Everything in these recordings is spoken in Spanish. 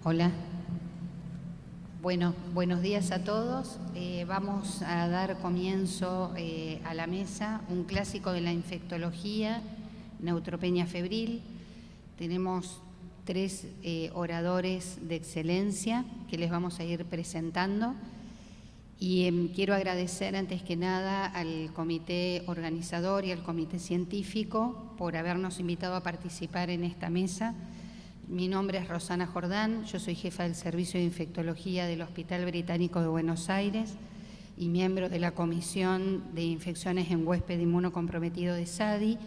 Hola. Bueno, buenos días a todos. Vamos a dar comienzo a la mesa, un clásico de la infectología, neutropenia febril. Tenemos tres oradores de excelencia que les vamos a ir presentando. Y quiero agradecer antes que nada al comité organizador y al comité científico por habernos invitado a participar en esta mesa. Mi nombre es Rosana Jordán, yo soy jefa del Servicio de Infectología del Hospital Británico de Buenos Aires y miembro de la Comisión de Infecciones en Huésped Inmunocomprometido de SADI,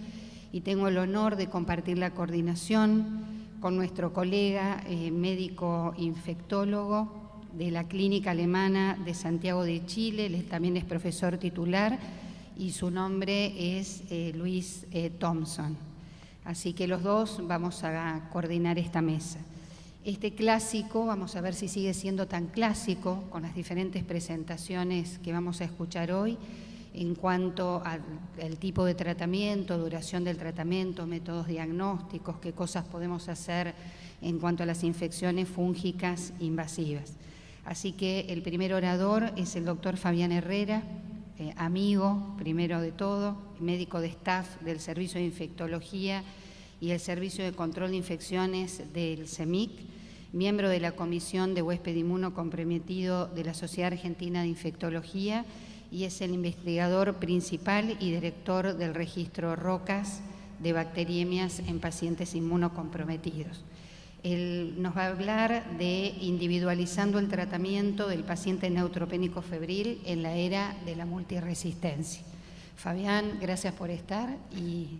y tengo el honor de compartir la coordinación con nuestro colega médico infectólogo de la Clínica Alemana de Santiago de Chile. Él también es profesor titular y su nombre es Luis Thompson. Así que los dos vamos a coordinar esta mesa. Este clásico, vamos a ver si sigue siendo tan clásico con las diferentes presentaciones que vamos a escuchar hoy en cuanto al tipo de tratamiento, duración del tratamiento, métodos diagnósticos, qué cosas podemos hacer en cuanto a las infecciones fúngicas invasivas. Así que el primer orador es el doctor Fabián Herrera, amigo, primero de todo, médico de staff del Servicio de Infectología y el Servicio de Control de Infecciones del CEMIC, miembro de la Comisión de Huésped Inmunocomprometido de la Sociedad Argentina de Infectología y es el investigador principal y director del registro ROCAS de bacteriemias en pacientes inmunocomprometidos. Él nos va a hablar de individualizando el tratamiento del paciente neutropénico febril en la era de la multiresistencia. Fabián, gracias por estar y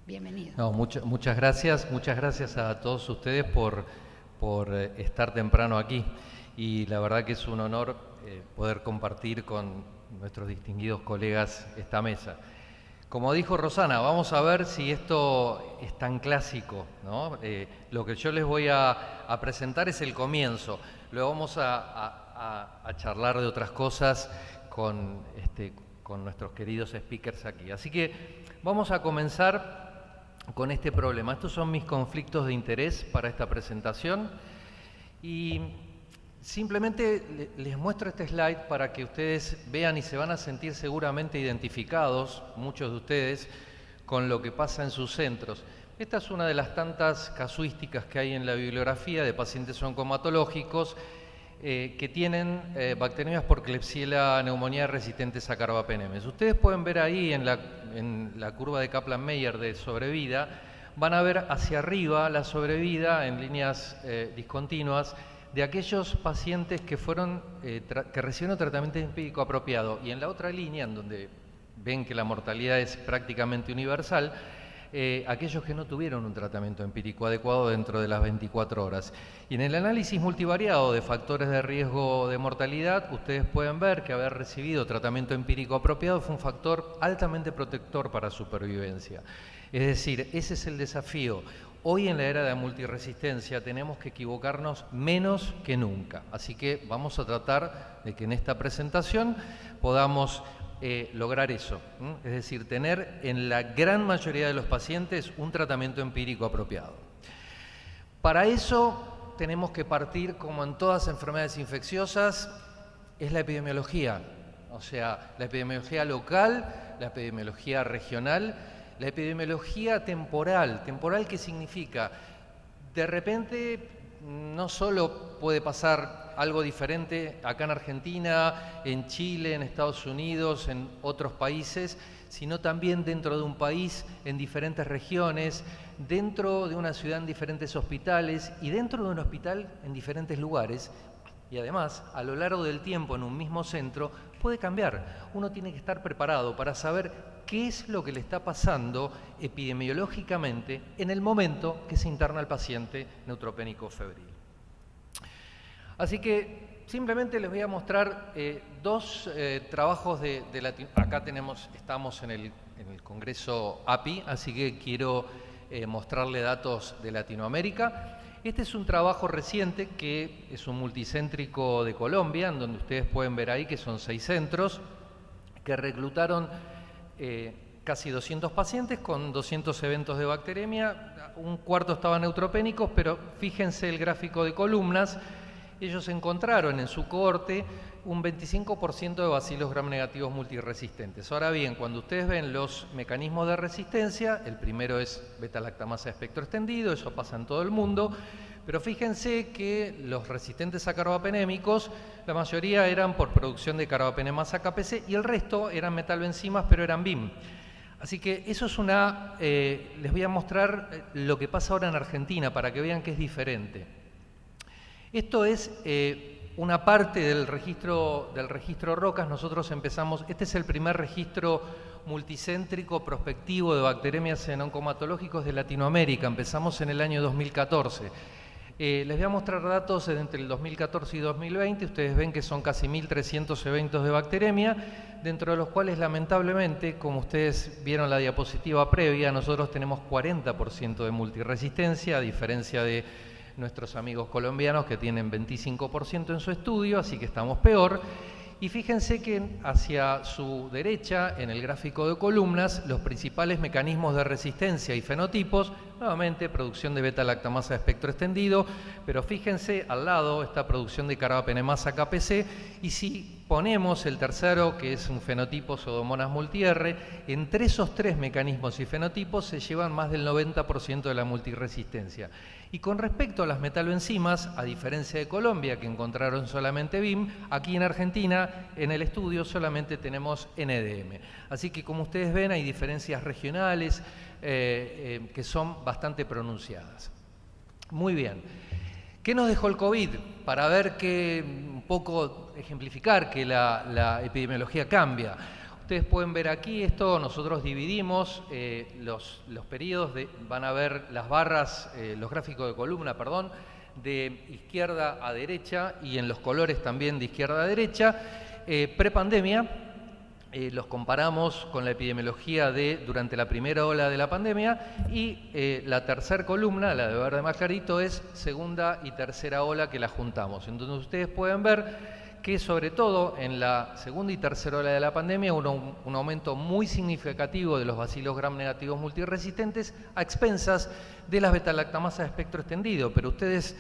bienvenido. No, muchas gracias a todos ustedes por estar temprano aquí. Y la verdad que es un honor poder compartir con nuestros distinguidos colegas esta mesa. Como dijo Rosana, vamos a ver si esto es tan clásico, ¿no? Lo que yo les voy a presentar es el comienzo. Luego vamos a charlar de otras cosas con nuestros queridos speakers aquí. Así que vamos a comenzar con este problema. Estos son mis conflictos de interés para esta presentación y simplemente les muestro este slide para que ustedes vean y se van a sentir seguramente identificados, muchos de ustedes, con lo que pasa en sus centros. Esta es una de las tantas casuísticas que hay en la bibliografía de pacientes oncomatológicos que tienen bacterias por Klebsiella pneumoniae resistentes a carbapenemes. Ustedes pueden ver ahí en la curva de Kaplan-Meier de sobrevida, van a ver hacia arriba la sobrevida en líneas discontinuas de aquellos pacientes que recibieron tratamiento empírico apropiado, y en la otra línea, en donde ven que la mortalidad es prácticamente universal, aquellos que no tuvieron un tratamiento empírico adecuado dentro de las 24 horas. Y en el análisis multivariado de factores de riesgo de mortalidad, ustedes pueden ver que haber recibido tratamiento empírico apropiado fue un factor altamente protector para supervivencia. Es decir, ese es el desafío. Hoy en la era de la multiresistencia tenemos que equivocarnos menos que nunca. Así que vamos a tratar de que en esta presentación podamos lograr eso. Es decir, tener en la gran mayoría de los pacientes un tratamiento empírico apropiado. Para eso tenemos que partir, como en todas enfermedades infecciosas, es la epidemiología. O sea, la epidemiología local, la epidemiología regional, la epidemiología temporal. ¿Temporal qué significa? De repente no solo puede pasar algo diferente acá en Argentina, en Chile, en Estados Unidos, en otros países, sino también dentro de un país, en diferentes regiones, dentro de una ciudad en diferentes hospitales y dentro de un hospital en diferentes lugares. Y además, a lo largo del tiempo en un mismo centro puede cambiar. Uno tiene que estar preparado para saber qué es lo que le está pasando epidemiológicamente en el momento que se interna el paciente neutropénico febril. Así que simplemente les voy a mostrar dos trabajos de acá estamos en el Congreso API, así que quiero mostrarle datos de Latinoamérica. Este es un trabajo reciente que es un multicéntrico de Colombia, en donde ustedes pueden ver ahí que son 6 centros que reclutaron casi 200 pacientes con 200 eventos de bacteremia, un cuarto estaban neutropénicos, pero fíjense el gráfico de columnas, ellos encontraron en su cohorte un 25% de bacilos gram negativos multiresistentes. Ahora bien, cuando ustedes ven los mecanismos de resistencia, el primero es beta-lactamasa de espectro extendido, eso pasa en todo el mundo, pero fíjense que los resistentes a carbapenémicos, la mayoría eran por producción de carbapenemasa KPC y el resto eran metalbenzimas, pero eran BIM. Así que eso es les voy a mostrar lo que pasa ahora en Argentina para que vean que es diferente. Esto es una parte del registro Rocas. Nosotros empezamos, este es el primer registro multicéntrico prospectivo de bacteremias en oncomatológicos de Latinoamérica. Empezamos en el año 2014. Les voy a mostrar datos entre el 2014 y 2020. Ustedes ven que son casi 1.300 eventos de bacteremia, dentro de los cuales lamentablemente, como ustedes vieron la diapositiva previa, nosotros tenemos 40% de multiresistencia, a diferencia de nuestros amigos colombianos que tienen 25% en su estudio, así que estamos peor. Y fíjense que hacia su derecha, en el gráfico de columnas, los principales mecanismos de resistencia y fenotipos, nuevamente producción de beta-lactamasa de espectro extendido, pero fíjense al lado esta producción de carbapenemasa KPC, y si ponemos el tercero, que es un fenotipo Pseudomonas multi-R, entre esos tres mecanismos y fenotipos se llevan más del 90% de la multiresistencia. Y con respecto a las metalbenzimas, a diferencia de Colombia, que encontraron solamente BIM, aquí en Argentina, en el estudio, solamente tenemos NDM. Así que, como ustedes ven, hay diferencias regionales que son bastante pronunciadas. Muy bien. ¿Qué nos dejó el COVID? Para ver un poco ejemplificar que la epidemiología cambia. Ustedes pueden ver aquí esto, nosotros dividimos los periodos, van a ver las barras, los gráficos de columna, perdón, de izquierda a derecha y en los colores también de izquierda a derecha. Prepandemia, los comparamos con la epidemiología durante la primera ola de la pandemia y la tercera columna, la de verde más clarito, es segunda y tercera ola que la juntamos. Entonces ustedes pueden ver que sobre todo en la segunda y tercera ola de la pandemia hubo un aumento muy significativo de los bacilos gram negativos multiresistentes a expensas de las beta-lactamasas de espectro extendido. Pero ustedes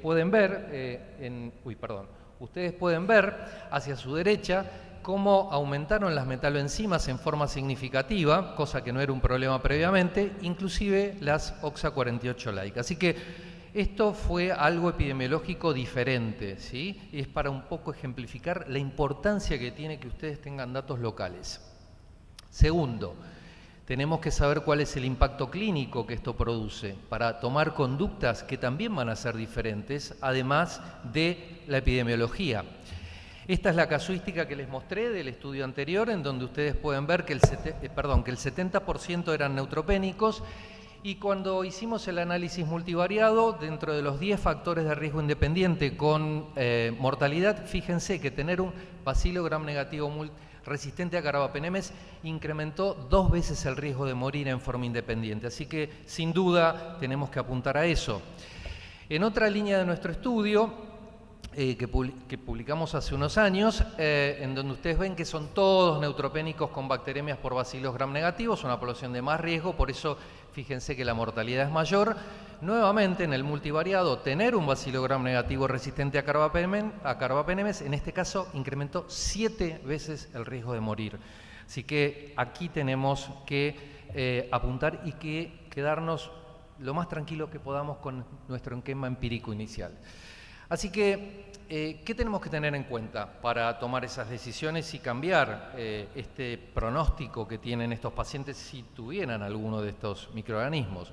pueden ver, ustedes pueden ver hacia su derecha cómo aumentaron las metalbenzimas en forma significativa, cosa que no era un problema previamente, inclusive las OXA48-like. Así que esto fue algo epidemiológico diferente, ¿sí? Y es para un poco ejemplificar la importancia que tiene que ustedes tengan datos locales. Segundo, tenemos que saber cuál es el impacto clínico que esto produce para tomar conductas que también van a ser diferentes, además de la epidemiología. Esta es la casuística que les mostré del estudio anterior, en donde ustedes pueden ver que el 70% eran neutropénicos. Y cuando hicimos el análisis multivariado, dentro de los 10 factores de riesgo independiente con mortalidad, fíjense que tener un bacilo gram negativo resistente a carbapenemes incrementó 2 veces el riesgo de morir en forma independiente. Así que, sin duda, tenemos que apuntar a eso. En otra línea de nuestro estudio, que publicamos hace unos años, en donde ustedes ven que son todos neutropénicos con bacteremias por bacilos gram negativos, una población de más riesgo, por eso fíjense que la mortalidad es mayor. Nuevamente, en el multivariado, tener un bacilo gram negativo resistente a carbapenemes, en este caso, incrementó 7 veces el riesgo de morir. Así que aquí tenemos que apuntar y quedarnos lo más tranquilos que podamos con nuestro esquema empírico inicial. Así que, ¿qué tenemos que tener en cuenta para tomar esas decisiones y cambiar este pronóstico que tienen estos pacientes si tuvieran alguno de estos microorganismos?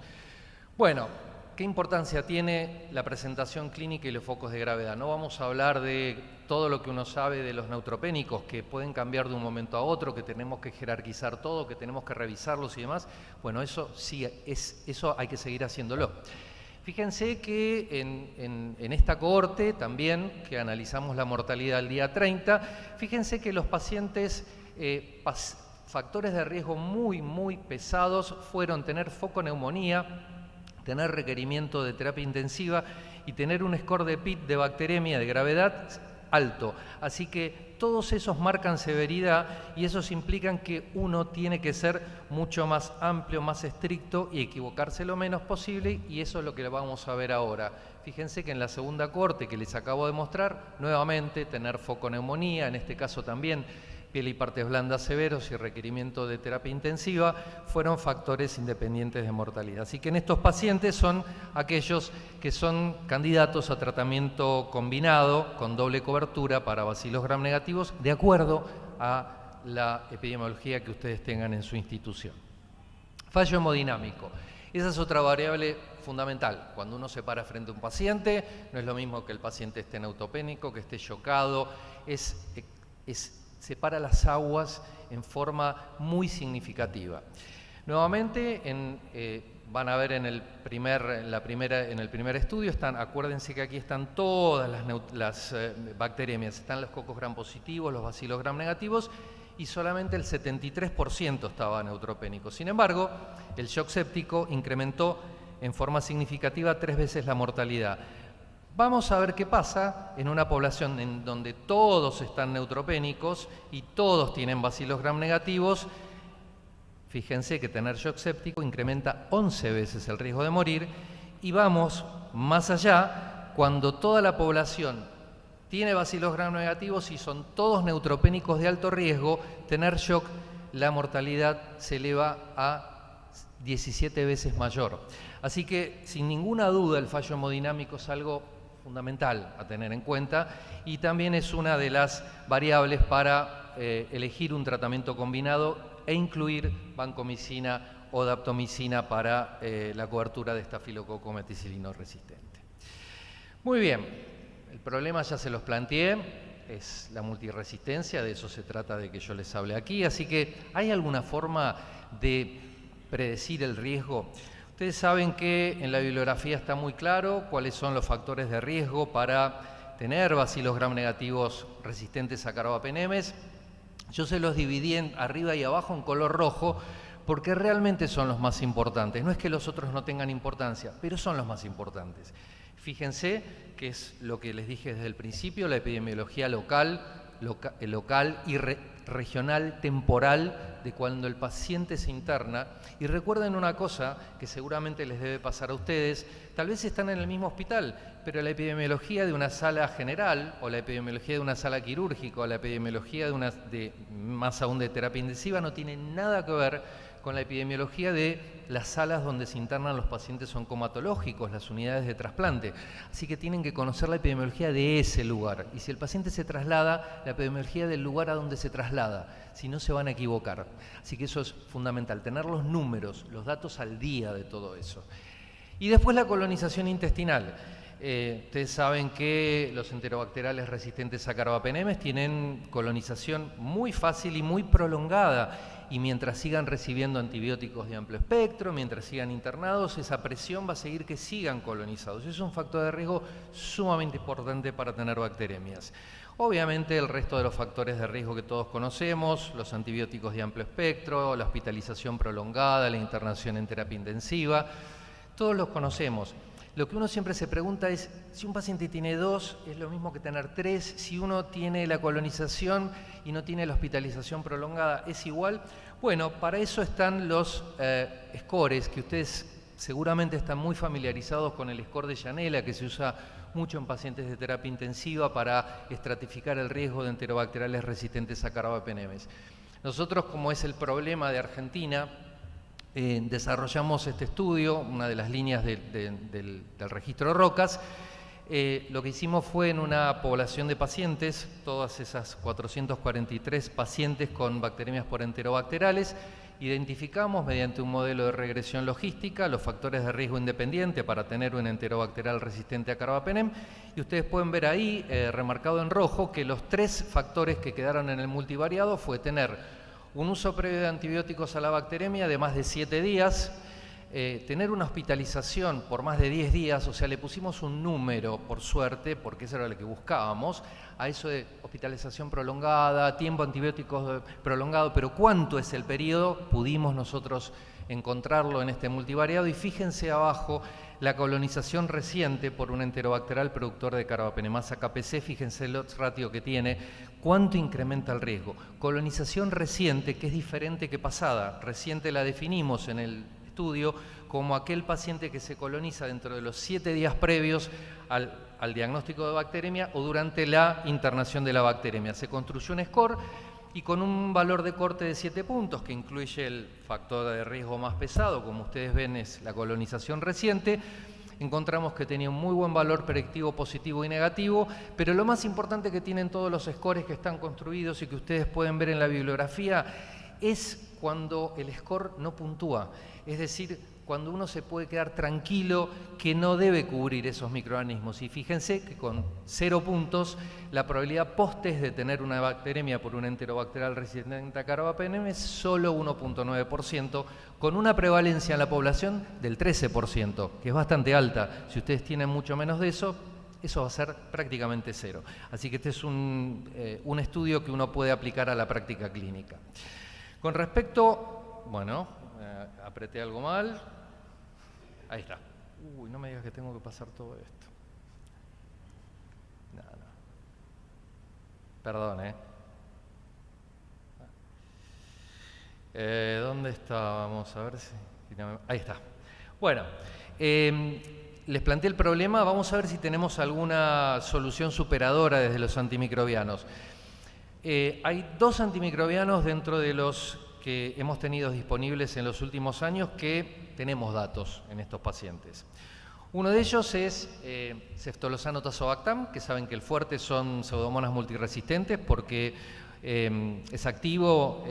Bueno, ¿qué importancia tiene la presentación clínica y los focos de gravedad? No vamos a hablar de todo lo que uno sabe de los neutropénicos, que pueden cambiar de un momento a otro, que tenemos que jerarquizar todo, que tenemos que revisarlos y demás. Bueno, eso sí, eso hay que seguir haciéndolo. Fíjense que en esta cohorte también, que analizamos la mortalidad al día 30, fíjense que los pacientes, factores de riesgo muy pesados fueron tener foconeumonía, tener requerimiento de terapia intensiva y tener un score de PIT de bacteremia de gravedad alto. Así que todos esos marcan severidad y esos implican que uno tiene que ser mucho más amplio, más estricto y equivocarse lo menos posible, y eso es lo que vamos a ver ahora. Fíjense que en la segunda corte que les acabo de mostrar, nuevamente tener foconeumonía, en este caso también piel y partes blandas severos y requerimiento de terapia intensiva, fueron factores independientes de mortalidad. Así que en estos pacientes son aquellos que son candidatos a tratamiento combinado con doble cobertura para bacilos gram negativos, de acuerdo a la epidemiología que ustedes tengan en su institución. Fallo hemodinámico. Esa es otra variable fundamental. Cuando uno se para frente a un paciente, no es lo mismo que el paciente esté neutropénico, que esté chocado, separa las aguas en forma muy significativa. Nuevamente, van a ver en el primer estudio, acuérdense que aquí están todas las bacteriemias, están los cocos gram positivos, los bacilos gram negativos, y solamente el 73% estaba neutropénico. Sin embargo, el shock séptico incrementó en forma significativa 3 veces la mortalidad. Vamos a ver qué pasa en una población en donde todos están neutropénicos y todos tienen bacilos gram negativos. Fíjense que tener shock séptico incrementa 11 veces el riesgo de morir, y vamos más allá, cuando toda la población tiene bacilos gram negativos y son todos neutropénicos de alto riesgo, tener shock, la mortalidad se eleva a 17 veces mayor. Así que, sin ninguna duda, el fallo hemodinámico es algo fundamental a tener en cuenta, y también es una de las variables para elegir un tratamiento combinado e incluir vancomicina o daptomicina para la cobertura de estafilococo meticilino resistente. Muy bien, el problema ya se los planteé, es la multiresistencia, de eso se trata de que yo les hable aquí. Así que, ¿hay alguna forma de predecir el riesgo? Ustedes saben que en la bibliografía está muy claro cuáles son los factores de riesgo para tener bacilos gram negativos resistentes a carbapenemes. Yo se los dividí en arriba y abajo en color rojo porque realmente son los más importantes. No es que los otros no tengan importancia, pero son los más importantes. Fíjense que es lo que les dije desde el principio, la epidemiología local y regional, temporal, de cuando el paciente se interna. Y recuerden una cosa que seguramente les debe pasar a ustedes: tal vez están en el mismo hospital, pero la epidemiología de una sala general, o la epidemiología de una sala quirúrgica, o la epidemiología más aún de terapia intensiva, no tiene nada que ver con la epidemiología de las salas donde se internan los pacientes oncomatológicos, las unidades de trasplante. Así que tienen que conocer la epidemiología de ese lugar. Y si el paciente se traslada, la epidemiología del lugar a donde se traslada. Si no, se van a equivocar. Así que eso es fundamental, tener los números, los datos al día de todo eso. Y después la colonización intestinal. Ustedes saben que los enterobacteriales resistentes a carbapenemes tienen colonización muy fácil y muy prolongada, y mientras sigan recibiendo antibióticos de amplio espectro, mientras sigan internados, esa presión va a seguir que sigan colonizados. Es un factor de riesgo sumamente importante para tener bacteremias. Obviamente el resto de los factores de riesgo que todos conocemos, los antibióticos de amplio espectro, la hospitalización prolongada, la internación en terapia intensiva, todos los conocemos. Lo que uno siempre se pregunta es, si un paciente tiene 2, ¿es lo mismo que tener 3? Si uno tiene la colonización y no tiene la hospitalización prolongada, ¿es igual? Bueno, para eso están los scores, que ustedes seguramente están muy familiarizados con el score de Janela, que se usa mucho en pacientes de terapia intensiva para estratificar el riesgo de enterobacteriales resistentes a carbapenemes. Nosotros, como es el problema de Argentina, desarrollamos este estudio, una de las líneas del registro ROCAS. Lo que hicimos fue, en una población de pacientes, todas esas 443 pacientes con bacteremias por enterobacterales, identificamos mediante un modelo de regresión logística los factores de riesgo independiente para tener un enterobacterial resistente a carbapenem, y ustedes pueden ver ahí, remarcado en rojo, que los 3 factores que quedaron en el multivariado fue tener un uso previo de antibióticos a la bacteremia de más de 7 días, tener una hospitalización por más de 10 días, o sea, le pusimos un número, por suerte, porque eso era lo que buscábamos, a eso de hospitalización prolongada, tiempo antibióticos prolongado, pero ¿cuánto es el periodo? Pudimos nosotros encontrarlo en este multivariado. Y fíjense abajo la colonización reciente por un enterobacterial productor de Carbapenemasa KPC, fíjense el odds ratio que tiene, cuánto incrementa el riesgo. Colonización reciente, que es diferente que pasada. Reciente la definimos en el estudio como aquel paciente que se coloniza dentro de los 7 días previos al diagnóstico de bacteremia o durante la internación de la bacteremia. Se construyó un score y con un valor de corte de 7 puntos, que incluye el factor de riesgo más pesado, como ustedes ven es la colonización reciente, encontramos que tenía un muy buen valor predictivo positivo y negativo, pero lo más importante que tienen todos los scores que están construidos y que ustedes pueden ver en la bibliografía es cuando el score no puntúa, es decir, cuando uno se puede quedar tranquilo que no debe cubrir esos microorganismos. Y fíjense que con 0 puntos, la probabilidad post-test de tener una bacteremia por un enterobacterial resistente a Carbapenem es solo 1.9%, con una prevalencia en la población del 13%, que es bastante alta. Si ustedes tienen mucho menos de eso, eso va a ser prácticamente 0. Así que este es un estudio que uno puede aplicar a la práctica clínica. Con respecto, bueno, apreté algo mal. Ahí está. Uy, no me digas que tengo que pasar todo esto. No. Perdón, ¿dónde está? Vamos a ver si... Ahí está. Bueno, les planteé el problema. Vamos a ver si tenemos alguna solución superadora desde los antimicrobianos. Hay 2 antimicrobianos dentro de los que hemos tenido disponibles en los últimos años que tenemos datos en estos pacientes. Uno de ellos es Ceftolozano tazobactam, que saben que el fuerte son pseudomonas multiresistentes porque es activo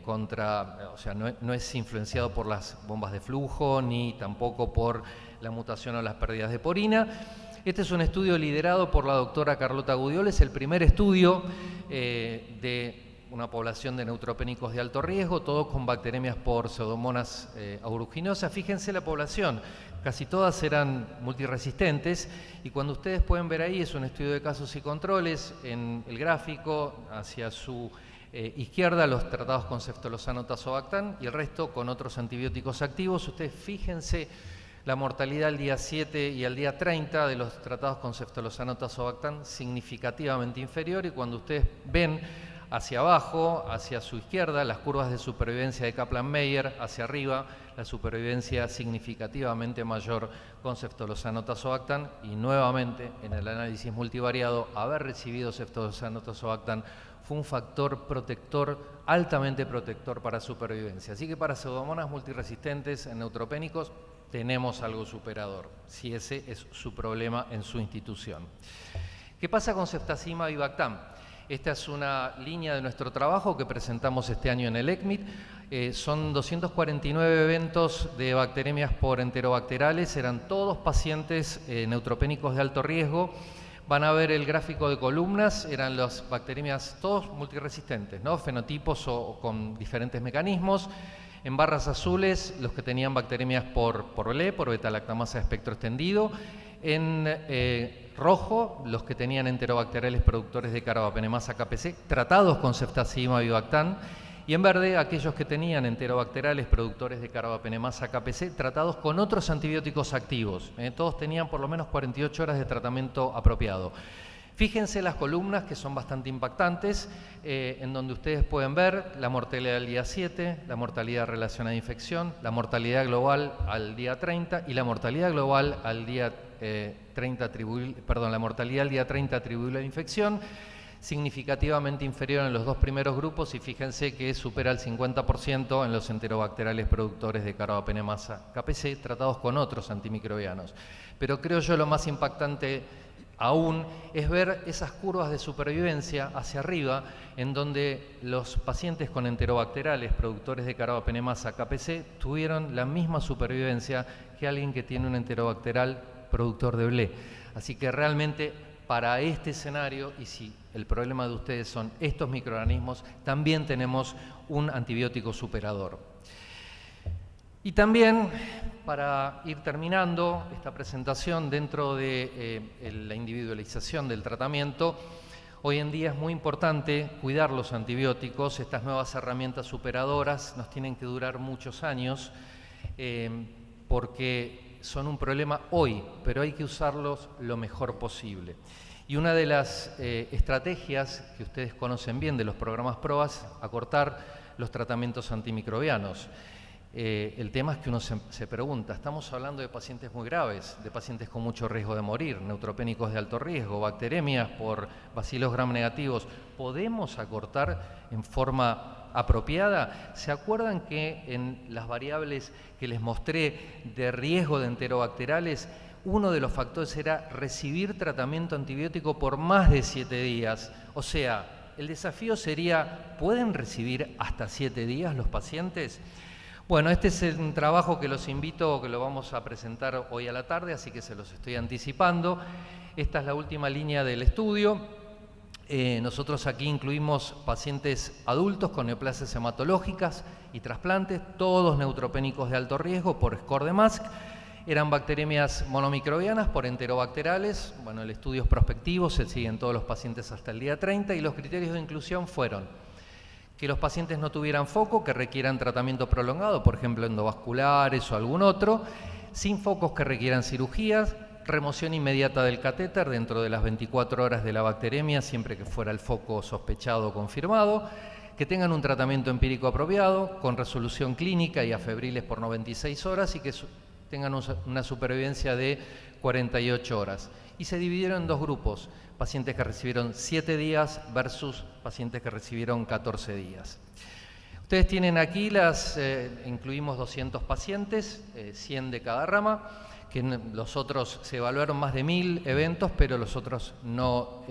o sea, no es influenciado por las bombas de flujo ni tampoco por la mutación o las pérdidas de porina. Este es un estudio liderado por la doctora Carlota Gudiol, es el primer estudio de una población de neutropénicos de alto riesgo, todos con bacteremias por pseudomonas aeruginosas. Fíjense la población, casi todas eran multiresistentes y cuando ustedes pueden ver ahí es un estudio de casos y controles. En el gráfico hacia su izquierda los tratados con Ceftolozano tazobactam y el resto con otros antibióticos activos. Ustedes fíjense la mortalidad al día 7 y al día 30 de los tratados con Ceftolozano tazobactam significativamente inferior, y cuando ustedes ven hacia abajo, hacia su izquierda, las curvas de supervivencia de Kaplan-Meier, hacia arriba, la supervivencia significativamente mayor con Ceftolozano tazobactam, y nuevamente en el análisis multivariado, haber recibido Ceftolozano tazobactam fue un factor protector, altamente protector para supervivencia. Así que para pseudomonas multiresistentes en neutropénicos tenemos algo superador, si ese es su problema en su institución. ¿Qué pasa con Ceftazimab y Bactam? Esta es una línea de nuestro trabajo que presentamos este año en el ECMID. Son 249 eventos de bacteremias por enterobacterales, eran todos pacientes neutropénicos de alto riesgo. Van a ver el gráfico de columnas, eran las bacteremias todos multiresistentes, ¿no? Fenotipos o con diferentes mecanismos. En barras azules, los que tenían bacteremias por BLE, por beta-lactamasa de espectro extendido. En rojo, los que tenían enterobacteriales productores de Carbapenemasa KPC, tratados con Ceftazimab y Bactam. Y en verde, aquellos que tenían enterobacteriales productores de Carbapenemasa KPC, tratados con otros antibióticos activos. Todos tenían por lo menos 48 horas de tratamiento apropiado. Fíjense las columnas, que son bastante impactantes, en donde ustedes pueden ver la mortalidad al día 7, la mortalidad relacionada a infección, la mortalidad global al día 30 y la mortalidad global al día 30 atribuible a la infección, significativamente inferior en los 2 primeros grupos, y fíjense que supera el 50% en los enterobacteriales productores de Carbapenemasa KPC, tratados con otros antimicrobianos. Pero creo yo lo más impactante aún es ver esas curvas de supervivencia hacia arriba, en donde los pacientes con enterobacteriales productores de Carbapenemasa KPC tuvieron la misma supervivencia que alguien que tiene un enterobacterial productor de BLE. Así que realmente para este escenario, y si el problema de ustedes son estos microorganismos, también tenemos un antibiótico superador. Y también, para ir terminando esta presentación dentro de la individualización del tratamiento, hoy en día es muy importante cuidar los antibióticos. Estas nuevas herramientas superadoras nos tienen que durar muchos años. porque son un problema hoy, pero hay que usarlos lo mejor posible. Y una de las estrategias que ustedes conocen bien de los programas PROA es acortar los tratamientos antimicrobianos. El tema es que uno se pregunta, estamos hablando de pacientes muy graves, de pacientes con mucho riesgo de morir, neutropénicos de alto riesgo, bacteremias por bacilos gram negativos. ¿Podemos acortar en forma apropiada? ¿Se acuerdan que en las variables que les mostré de riesgo de enterobacterales, uno de los factores era recibir tratamiento antibiótico por más de 7 días? O sea, el desafío sería, ¿pueden recibir hasta 7 días los pacientes? Bueno, este es un trabajo que los invito, que lo vamos a presentar hoy a la tarde, así que se los estoy anticipando. Esta es la última línea del estudio. Nosotros aquí incluimos pacientes adultos con neoplasias hematológicas y trasplantes, todos neutropénicos de alto riesgo por score de Mask. Eran bacteremias monomicrobianas por enterobacterales. Bueno, el estudio es prospectivo, se siguen todos los pacientes hasta el día 30 y los criterios de inclusión fueron que los pacientes no tuvieran foco, que requieran tratamiento prolongado, por ejemplo endovasculares o algún otro, sin focos que requieran cirugías, remoción inmediata del catéter dentro de las 24 horas de la bacteremia, siempre que fuera el foco sospechado o confirmado, que tengan un tratamiento empírico apropiado, con resolución clínica y afebriles por 96 horas y que tengan una supervivencia de 48 horas. Y se dividieron en dos grupos, pacientes que recibieron 7 días versus pacientes que recibieron 14 días. Ustedes tienen aquí incluimos 200 pacientes, 100 de cada rama, que los otros se evaluaron más de 1000 eventos, pero los otros no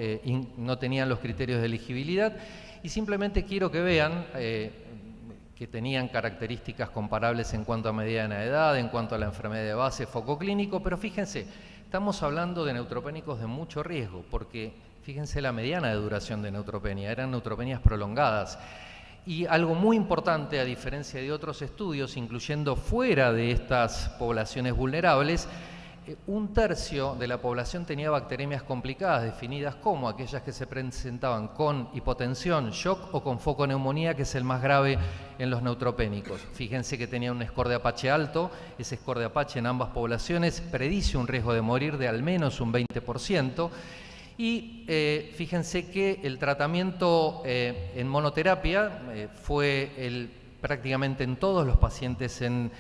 tenían los criterios de elegibilidad. Y simplemente quiero que vean que tenían características comparables en cuanto a mediana edad, en cuanto a la enfermedad de base, foco clínico, pero fíjense, estamos hablando de neutropénicos de mucho riesgo, porque fíjense la mediana de duración de neutropenia, eran neutropenias prolongadas. Y algo muy importante, a diferencia de otros estudios, incluyendo fuera de estas poblaciones vulnerables, 1/3 de la población tenía bacteremias complicadas, definidas como aquellas que se presentaban con hipotensión, shock o con foco neumonía, que es el más grave en los neutropénicos. Fíjense que tenía un score de Apache alto, ese score de Apache en ambas poblaciones predice un riesgo de morir de al menos un 20%. Y fíjense que el tratamiento en monoterapia fue prácticamente en todos los pacientes en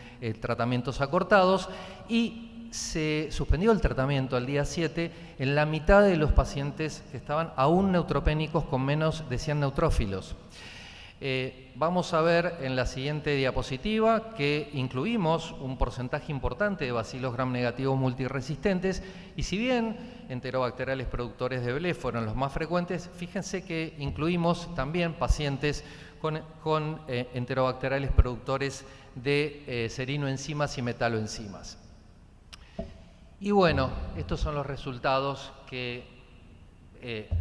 tratamientos acortados y se suspendió el tratamiento al día 7 en la mitad de los pacientes que estaban aún neutropénicos con menos de 100 neutrófilos. Vamos a ver en la siguiente diapositiva que incluimos un porcentaje importante de bacilos gram negativos multiresistentes y si bien enterobacterales productores de BLE fueron los más frecuentes, fíjense que incluimos también pacientes con enterobacterales productores de serinoenzimas y metaloenzimas. Y bueno, estos son los resultados que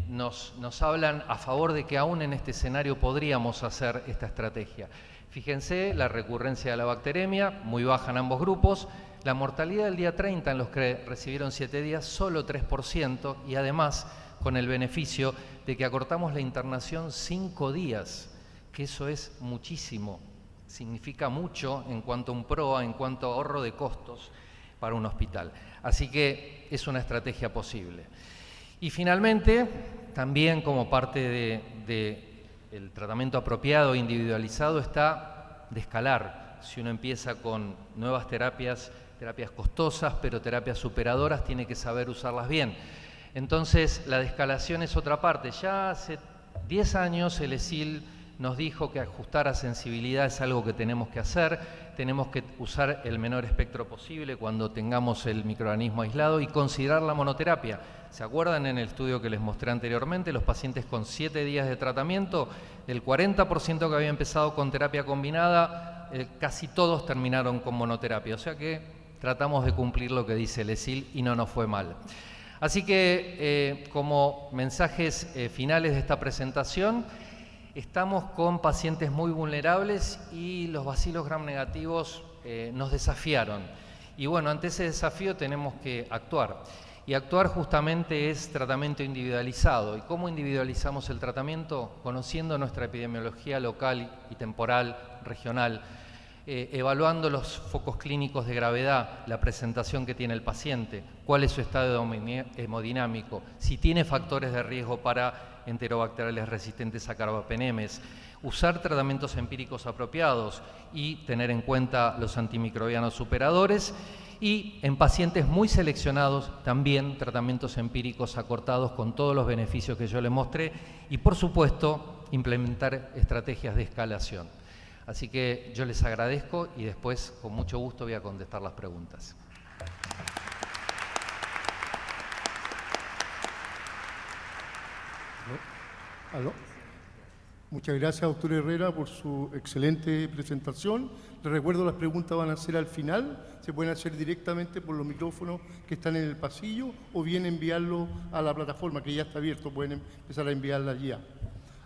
nos hablan a favor de que aún en este escenario podríamos hacer esta estrategia. Fíjense, la recurrencia de la bacteremia, muy baja en ambos grupos, la mortalidad del día 30 en los que recibieron 7 días, solo 3%, y además con el beneficio de que acortamos la internación 5 días, que eso es muchísimo, significa mucho en cuanto a un PROA, en cuanto a ahorro de costos para un hospital. Así que es una estrategia posible. Y finalmente, también como parte del tratamiento apropiado e individualizado está de escalar. Si uno empieza con nuevas terapias costosas, pero terapias superadoras, tiene que saber usarlas bien. Entonces, la descalación es otra parte. Ya hace 10 años el ESIL nos dijo que ajustar a sensibilidad es algo que tenemos que hacer, tenemos que usar el menor espectro posible cuando tengamos el microorganismo aislado y considerar la monoterapia. ¿Se acuerdan en el estudio que les mostré anteriormente? Los pacientes con 7 días de tratamiento, el 40% que había empezado con terapia combinada, casi todos terminaron con monoterapia. O sea que tratamos de cumplir lo que dice el ESIL y no nos fue mal. Así que como mensajes finales de esta presentación, estamos con pacientes muy vulnerables y los bacilos gram negativos nos desafiaron. Y bueno, ante ese desafío tenemos que actuar. Y actuar justamente es tratamiento individualizado. ¿Y cómo individualizamos el tratamiento? Conociendo nuestra epidemiología local y temporal, regional. evaluando los focos clínicos de gravedad, la presentación que tiene el paciente, cuál es su estado hemodinámico, si tiene factores de riesgo para enterobacteriales resistentes a carbapenemes, usar tratamientos empíricos apropiados y tener en cuenta los antimicrobianos superadores, y en pacientes muy seleccionados también tratamientos empíricos acortados con todos los beneficios que yo les mostré y, por supuesto, implementar estrategias de escalación. Así que yo les agradezco y después, con mucho gusto, voy a contestar las preguntas. ¿Aló? Muchas gracias, doctor Herrera, por su excelente presentación. Les recuerdo, las preguntas van a ser al final. Se pueden hacer directamente por los micrófonos que están en el pasillo o bien enviarlo a la plataforma que ya está abierto. Pueden empezar a enviarla ya.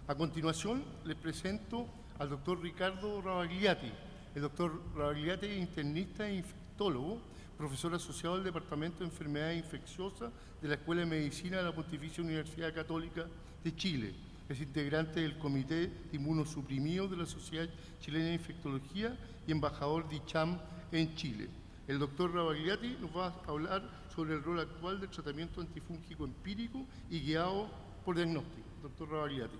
A continuación, les presento al doctor Ricardo Ravagliati. El doctor Ravagliati es internista e infectólogo, profesor asociado del Departamento de Enfermedades Infecciosas de la Escuela de Medicina de la Pontificia Universidad Católica de Chile. Es integrante del Comité de Inmunosuprimidos de la Sociedad Chilena de Infectología y embajador de ICHAM en Chile. El doctor Ravagliati nos va a hablar sobre el rol actual del tratamiento antifúngico empírico y guiado por diagnóstico. Doctor Ravagliati.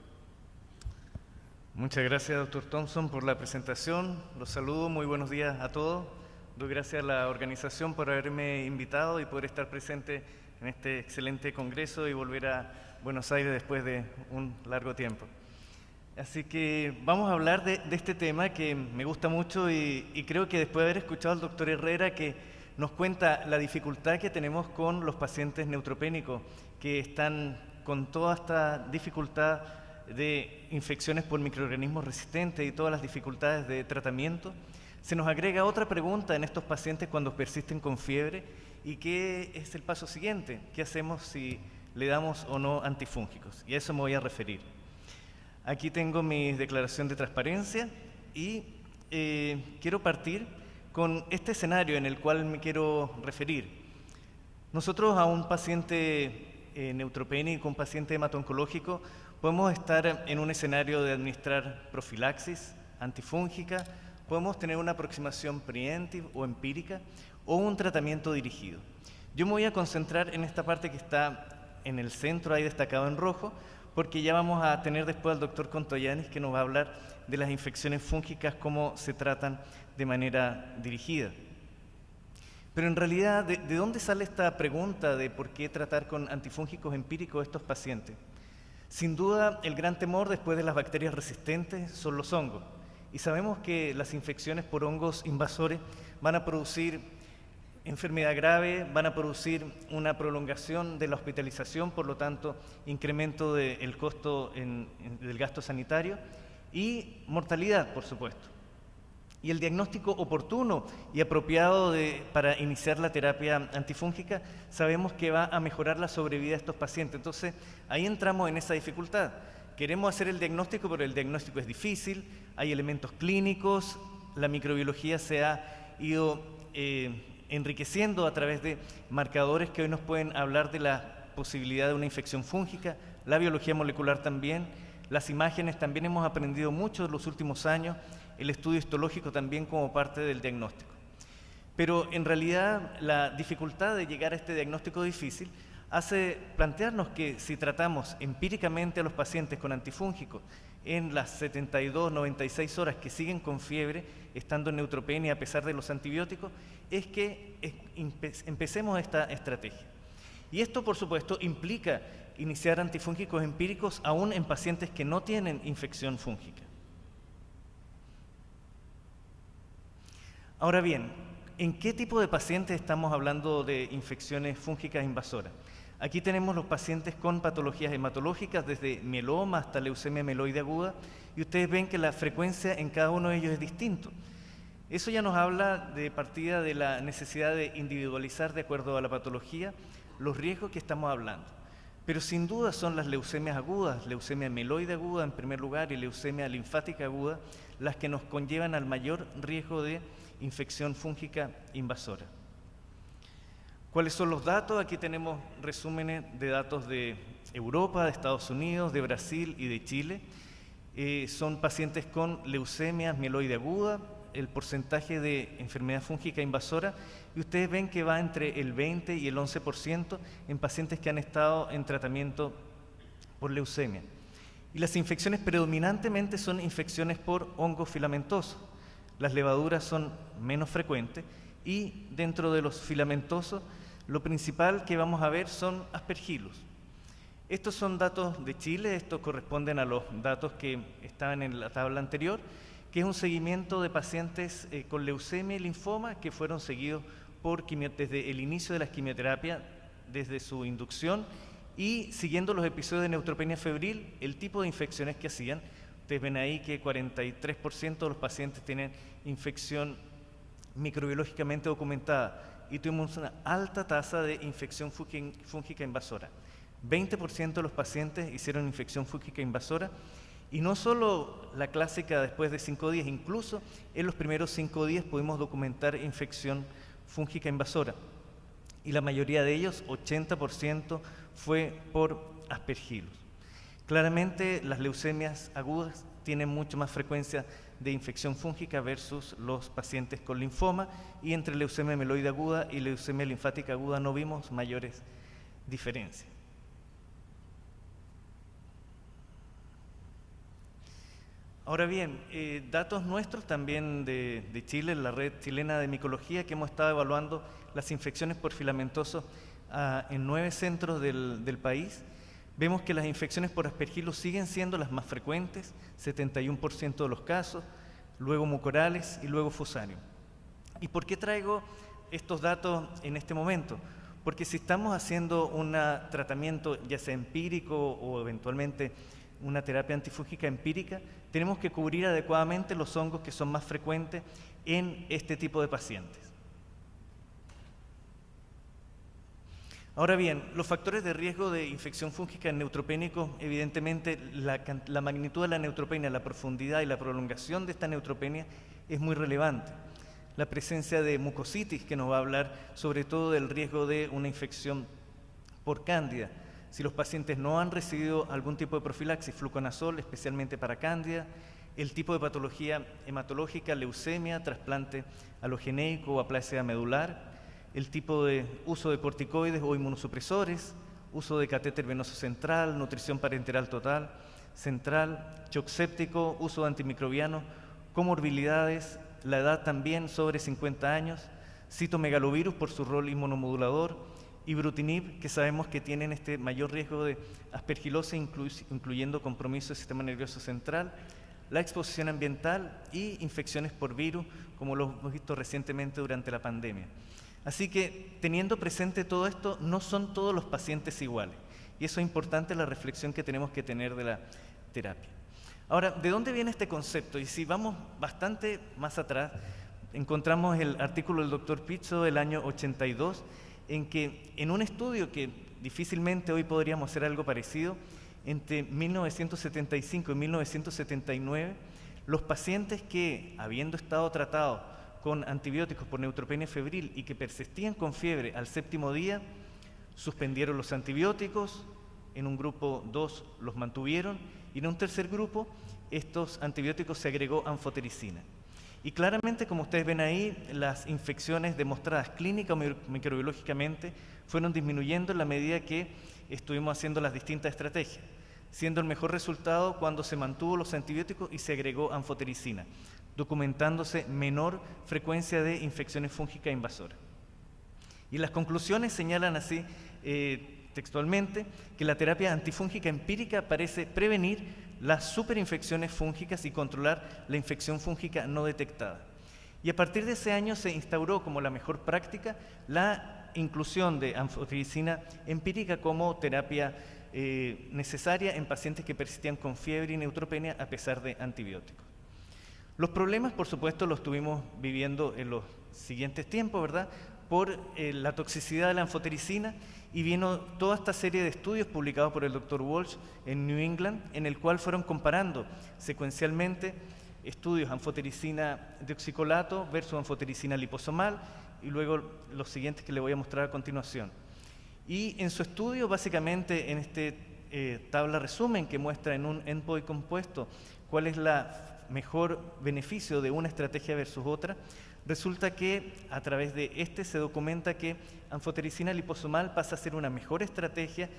Muchas gracias, doctor Thompson, por la presentación. Los saludo, muy buenos días a todos. Doy gracias a la organización por haberme invitado y poder estar presente en este excelente congreso y volver a Buenos Aires después de un largo tiempo. Así que vamos a hablar de este tema que me gusta mucho y creo que después de haber escuchado al doctor Herrera, que nos cuenta la dificultad que tenemos con los pacientes neutropénicos que están con toda esta dificultad de infecciones por microorganismos resistentes y todas las dificultades de tratamiento, se nos agrega otra pregunta en estos pacientes cuando persisten con fiebre. ¿Y qué es el paso siguiente? ¿Qué hacemos si le damos o no antifúngicos? Y a eso me voy a referir. Aquí tengo mi declaración de transparencia y quiero partir con este escenario en el cual me quiero referir. Nosotros a un paciente neutropénico, un paciente hemato-oncológico, podemos estar en un escenario de administrar profilaxis antifúngica, podemos tener una aproximación preemptive o empírica o un tratamiento dirigido. Yo me voy a concentrar en esta parte que está en el centro, ahí destacado en rojo, porque ya vamos a tener después al doctor Contoyanis que nos va a hablar de las infecciones fúngicas, cómo se tratan de manera dirigida. Pero en realidad, ¿de dónde sale esta pregunta de por qué tratar con antifúngicos empíricos a estos pacientes? Sin duda, el gran temor después de las bacterias resistentes son los hongos. Y sabemos que las infecciones por hongos invasores van a producir enfermedad grave, van a producir una prolongación de la hospitalización, por lo tanto, incremento del costo del gasto sanitario y mortalidad, por supuesto. Y el diagnóstico oportuno y apropiado para iniciar la terapia antifúngica, sabemos que va a mejorar la sobrevida de estos pacientes. Entonces, ahí entramos en esa dificultad. Queremos hacer el diagnóstico, pero el diagnóstico es difícil, hay elementos clínicos, la microbiología se ha ido enriqueciendo a través de marcadores que hoy nos pueden hablar de la posibilidad de una infección fúngica, la biología molecular también, las imágenes también hemos aprendido mucho en los últimos años, el estudio histológico también como parte del diagnóstico. Pero en realidad la dificultad de llegar a este diagnóstico difícil hace plantearnos que si tratamos empíricamente a los pacientes con antifúngicos en las 72, 96 horas que siguen con fiebre, estando en neutropenia a pesar de los antibióticos, es que empecemos esta estrategia. Y esto, por supuesto, implica iniciar antifúngicos empíricos aún en pacientes que no tienen infección fúngica. Ahora bien, ¿en qué tipo de pacientes estamos hablando de infecciones fúngicas invasoras? Aquí tenemos los pacientes con patologías hematológicas, desde mieloma hasta leucemia mieloide aguda, y ustedes ven que la frecuencia en cada uno de ellos es distinto. Eso ya nos habla de partida de la necesidad de individualizar de acuerdo a la patología los riesgos que estamos hablando. Pero sin duda son las leucemias agudas, leucemia mieloide aguda en primer lugar y leucemia linfática aguda, las que nos conllevan al mayor riesgo de infección fúngica invasora. ¿Cuáles son los datos? Aquí tenemos resúmenes de datos de Europa, de Estados Unidos, de Brasil y de Chile. Son pacientes con leucemias mieloide aguda, el porcentaje de enfermedad fúngica invasora y ustedes ven que va entre el 20 y el 11% en pacientes que han estado en tratamiento por leucemia. Y las infecciones predominantemente son infecciones por hongos filamentosos. Las levaduras son menos frecuentes y dentro de los filamentosos lo principal que vamos a ver son aspergillus. Estos son datos de Chile, estos corresponden a los datos que estaban en la tabla anterior, que es un seguimiento de pacientes con leucemia y linfoma que fueron seguidos desde el inicio de la quimioterapia, desde su inducción y siguiendo los episodios de neutropenia febril, el tipo de infecciones que hacían. Ustedes ven ahí que 43% de los pacientes tienen infección microbiológicamente documentada y tuvimos una alta tasa de infección fúngica invasora. 20% de los pacientes hicieron infección fúngica invasora y no solo la clásica después de 5 días, incluso en los primeros 5 días pudimos documentar infección fúngica invasora y la mayoría de ellos, 80%, fue por aspergillus. Claramente las leucemias agudas tienen mucho más frecuencia de infección fúngica versus los pacientes con linfoma y entre leucemia mieloide aguda y leucemia linfática aguda no vimos mayores diferencias. Ahora bien, datos nuestros también de Chile, la red chilena de micología, que hemos estado evaluando las infecciones por filamentosos en 9 centros del país. Vemos que las infecciones por aspergillus siguen siendo las más frecuentes, 71% de los casos, luego mucorales y luego fusarium. ¿Y por qué traigo estos datos en este momento? Porque si estamos haciendo un tratamiento ya sea empírico o eventualmente una terapia antifúngica empírica, tenemos que cubrir adecuadamente los hongos que son más frecuentes en este tipo de pacientes. Ahora bien, los factores de riesgo de infección fúngica en neutropénicos, evidentemente la magnitud de la neutropenia, la profundidad y la prolongación de esta neutropenia es muy relevante. La presencia de mucositis, que nos va a hablar sobre todo del riesgo de una infección por cándida. Si los pacientes no han recibido algún tipo de profilaxis, fluconazol, especialmente para cándida, el tipo de patología hematológica, leucemia, trasplante alogenéico o aplasia medular, el tipo de uso de corticoides o inmunosupresores, uso de catéter venoso central, nutrición parenteral total, central, shock séptico, uso de antimicrobianos, comorbilidades, la edad también sobre 50 años, citomegalovirus por su rol inmunomodulador, y ibrutinib, que sabemos que tienen este mayor riesgo de aspergilosis, incluyendo compromiso del sistema nervioso central, la exposición ambiental y infecciones por virus, como lo hemos visto recientemente durante la pandemia. Así que, teniendo presente todo esto, no son todos los pacientes iguales. Y eso es importante, la reflexión que tenemos que tener de la terapia. Ahora, ¿de dónde viene este concepto? Y si vamos bastante más atrás, encontramos el artículo del Dr. Pizzo del año 82, en que en un estudio que difícilmente hoy podríamos hacer algo parecido, entre 1975 y 1979, los pacientes que, habiendo estado tratados con antibióticos por neutropenia febril y que persistían con fiebre al 7º día, suspendieron los antibióticos, en un grupo 2 los mantuvieron y en un tercer grupo estos antibióticos se agregó anfotericina. Y claramente, como ustedes ven ahí, las infecciones demostradas clínica o microbiológicamente fueron disminuyendo en la medida que estuvimos haciendo las distintas estrategias, siendo el mejor resultado cuando se mantuvo los antibióticos y se agregó anfotericina, documentándose menor frecuencia de infecciones fúngicas invasoras. Y las conclusiones señalan así textualmente que la terapia antifúngica empírica parece prevenir las superinfecciones fúngicas y controlar la infección fúngica no detectada. Y a partir de ese año se instauró como la mejor práctica la inclusión de anfotericina empírica como terapia necesaria en pacientes que persistían con fiebre y neutropenia a pesar de antibióticos. Los problemas, por supuesto, los estuvimos viviendo en los siguientes tiempos, ¿verdad?, por la toxicidad de la anfotericina, y vino toda esta serie de estudios publicados por el Dr. Walsh en New England, en el cual fueron comparando secuencialmente estudios anfotericina deoxicolato versus anfotericina liposomal, y luego los siguientes que les voy a mostrar a continuación. Y en su estudio, básicamente en este tabla resumen que muestra en un endpoint compuesto cuál es la mejor beneficio de una estrategia versus otra, resulta que a través de este se documenta que anfotericina liposomal pasa a ser una mejor estrategia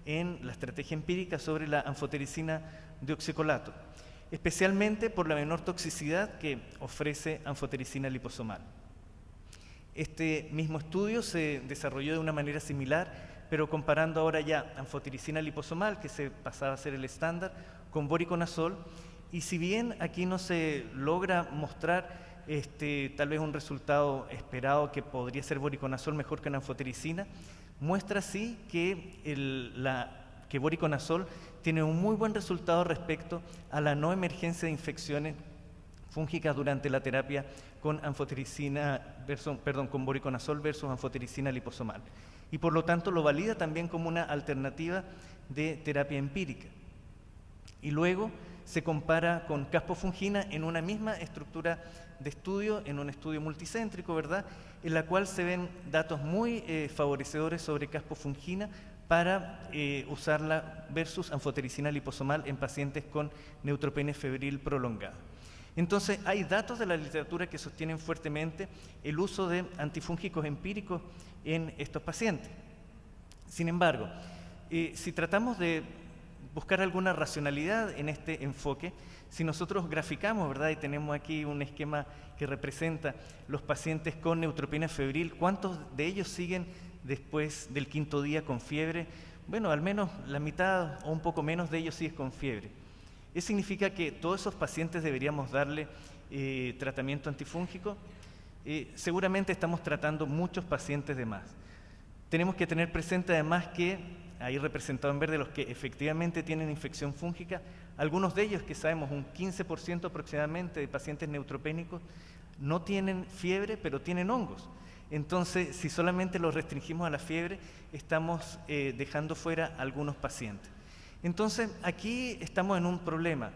en la estrategia empírica sobre la anfotericina deoxicolato, especialmente por la menor toxicidad que ofrece anfotericina liposomal. Este mismo estudio se desarrolló de una manera similar, pero comparando ahora ya anfotericina liposomal, que se pasaba a ser el estándar, con voriconazol, y si bien aquí no se logra mostrar tal vez un resultado esperado que podría ser voriconazol mejor que una anfotericina, muestra sí que que voriconazol tiene un muy buen resultado respecto a la no emergencia de infecciones fúngicas durante la terapia con con voriconazol versus anfotericina liposomal. Y por lo tanto lo valida también como una alternativa de terapia empírica. Y luego se compara con caspofungina en una misma estructura de estudio, en un estudio multicéntrico, ¿verdad?, en la cual se ven datos muy favorecedores sobre caspofungina para usarla versus anfotericina liposomal en pacientes con neutropenia febril prolongada. Entonces, hay datos de la literatura que sostienen fuertemente el uso de antifúngicos empíricos en estos pacientes. Sin embargo, si tratamos de buscar alguna racionalidad en este enfoque, si nosotros graficamos, ¿verdad?, y tenemos aquí un esquema que representa los pacientes con neutropenia febril, ¿cuántos de ellos siguen después del 5.º día con fiebre? Bueno, al menos la mitad o un poco menos de ellos siguen con fiebre. Eso significa que todos esos pacientes deberíamos darle tratamiento antifúngico. Seguramente estamos tratando muchos pacientes de más. Tenemos que tener presente además que, ahí representado en verde, los que efectivamente tienen infección fúngica, algunos de ellos que sabemos, un 15% aproximadamente de pacientes neutropénicos, no tienen fiebre, pero tienen hongos. Entonces, si solamente los restringimos a la fiebre, estamos dejando fuera a algunos pacientes. Entonces, aquí estamos en un problema.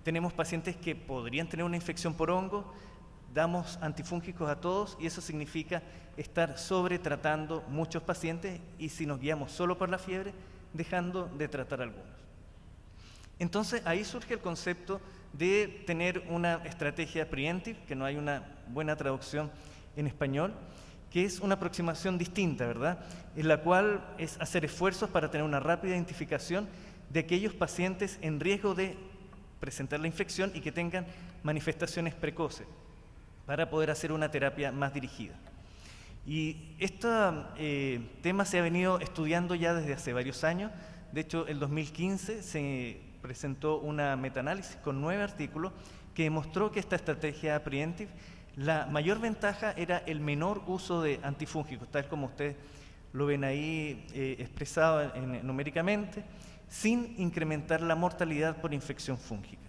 Tenemos pacientes que podrían tener una infección por hongo, damos antifúngicos a todos y eso significa estar sobretratando muchos pacientes y si nos guiamos solo por la fiebre, dejando de tratar algunos. Entonces, ahí surge el concepto de tener una estrategia preemptive, que no hay una buena traducción en español, que es una aproximación distinta, ¿verdad?, en la cual es hacer esfuerzos para tener una rápida identificación de aquellos pacientes en riesgo de presentar la infección y que tengan manifestaciones precoces para poder hacer una terapia más dirigida. Y este tema se ha venido estudiando ya desde hace varios años. De hecho, en 2015 se presentó una metaanálisis con 9 artículos que demostró que esta estrategia preemptive, la mayor ventaja era el menor uso de antifúngicos, tal como ustedes lo ven ahí expresado numéricamente, sin incrementar la mortalidad por infección fúngica.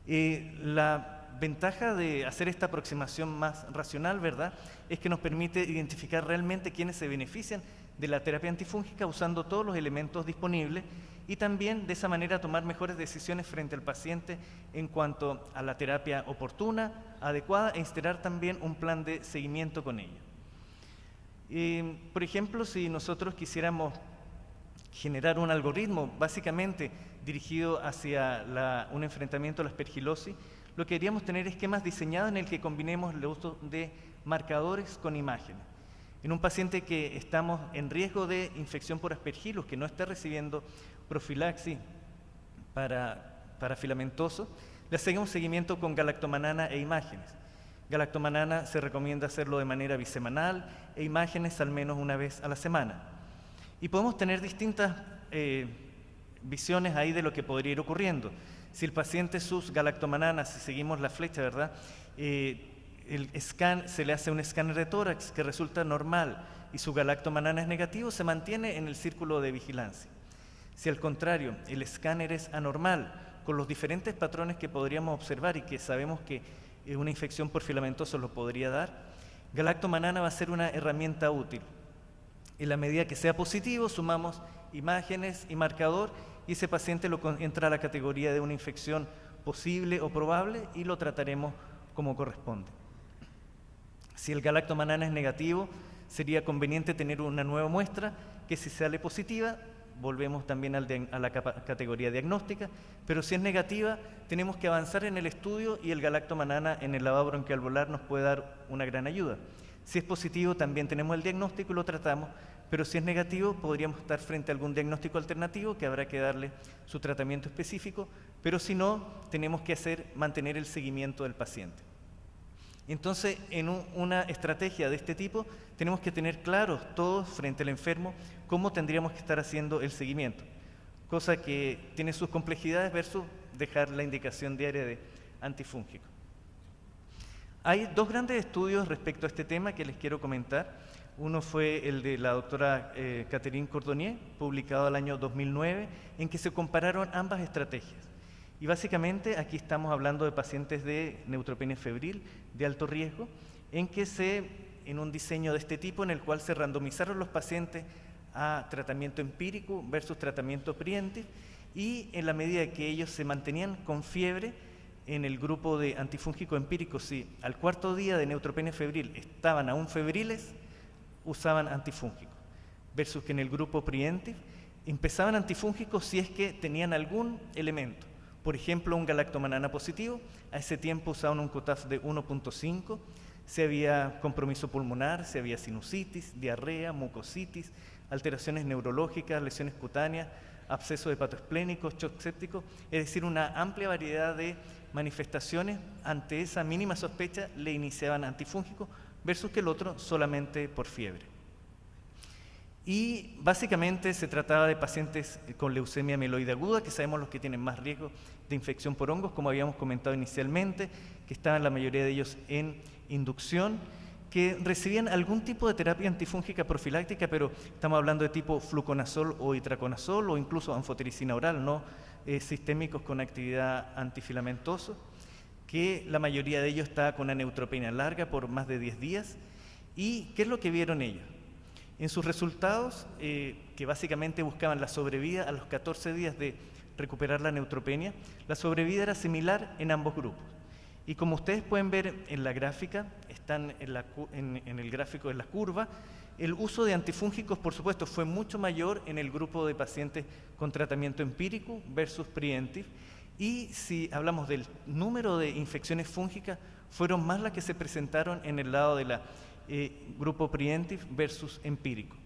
La ventaja de hacer esta aproximación más racional, ¿verdad?, es que nos permite identificar realmente quiénes se benefician de la terapia antifúngica usando todos los elementos disponibles y también de esa manera tomar mejores decisiones frente al paciente en cuanto a la terapia oportuna, adecuada e instalar también un plan de seguimiento con ella. Por ejemplo, si nosotros quisiéramos generar un algoritmo básicamente dirigido hacia un enfrentamiento a la aspergilosis, lo que deberíamos tener esquemas diseñados en el que combinemos el uso de marcadores con imágenes. En un paciente que estamos en riesgo de infección por aspergillus, que no está recibiendo profilaxis para filamentoso, le hacemos seguimiento con galactomanana e imágenes. Galactomanana se recomienda hacerlo de manera bisemanal e imágenes al menos una vez a la semana. Y podemos tener distintas visiones ahí de lo que podría ir ocurriendo. Si el paciente sus galactomananas, si seguimos la flecha, ¿verdad?, se le hace un escáner de tórax que resulta normal y su galactomanana es negativo, se mantiene en el círculo de vigilancia. Si al contrario el escáner es anormal, con los diferentes patrones que podríamos observar y que sabemos que una infección por filamentoso lo podría dar, galactomanana va a ser una herramienta útil. En la medida que sea positivo, sumamos imágenes y marcador y ese paciente entra a la categoría de una infección posible o probable y lo trataremos como corresponde. Si el galactomanana es negativo, sería conveniente tener una nueva muestra que si sale positiva, volvemos también a la categoría diagnóstica, pero si es negativa, tenemos que avanzar en el estudio y el galactomanana en el lavado bronquialveolar nos puede dar una gran ayuda. Si es positivo, también tenemos el diagnóstico y lo tratamos, pero si es negativo, podríamos estar frente a algún diagnóstico alternativo que habrá que darle su tratamiento específico, pero si no, tenemos que mantener el seguimiento del paciente. Entonces, en una estrategia de este tipo, tenemos que tener claros todos frente al enfermo cómo tendríamos que estar haciendo el seguimiento, cosa que tiene sus complejidades versus dejar la indicación diaria de antifúngico. Hay dos grandes estudios respecto a este tema que les quiero comentar. Uno fue el de la doctora Catherine Cordonnier, publicado el año 2009, en que se compararon ambas estrategias. Y básicamente aquí estamos hablando de pacientes de neutropenia febril de alto riesgo, en un diseño de este tipo en el cual se randomizaron los pacientes a tratamiento empírico versus tratamiento preventive, y en la medida que ellos se mantenían con fiebre en el grupo de antifúngico empírico, si al cuarto día de neutropenia febril estaban aún febriles, usaban antifúngicos, versus que en el grupo preventive empezaban antifúngicos si es que tenían algún elemento. Por ejemplo, un galactomanana positivo, a ese tiempo usaban un COTAF de 1.5, si había compromiso pulmonar, si había sinusitis, diarrea, mucositis, alteraciones neurológicas, lesiones cutáneas, abscesos hepatoesplénicos, shock séptico, es decir, una amplia variedad de manifestaciones. Ante esa mínima sospecha le iniciaban antifúngicos versus que el otro solamente por fiebre. Y básicamente se trataba de pacientes con leucemia mieloide aguda, que sabemos los que tienen más riesgo de infección por hongos, como habíamos comentado inicialmente, que estaban la mayoría de ellos en inducción, que recibían algún tipo de terapia antifúngica profiláctica, pero estamos hablando de tipo fluconazol o itraconazol o incluso anfotericina oral, no sistémicos con actividad antifilamentosa, que la mayoría de ellos estaba con una neutropenia larga por más de 10 días. ¿Y qué es lo que vieron ellos? En sus resultados, que básicamente buscaban la sobrevida a los 14 días de recuperar la neutropenia, la sobrevida era similar en ambos grupos. Y como ustedes pueden ver en la gráfica, están en el gráfico de la curva, el uso de antifúngicos, por supuesto, fue mucho mayor en el grupo de pacientes con tratamiento empírico versus preventive. Y si hablamos del número de infecciones fúngicas, fueron más las que se presentaron en el lado de la grupo preventive versus empírico.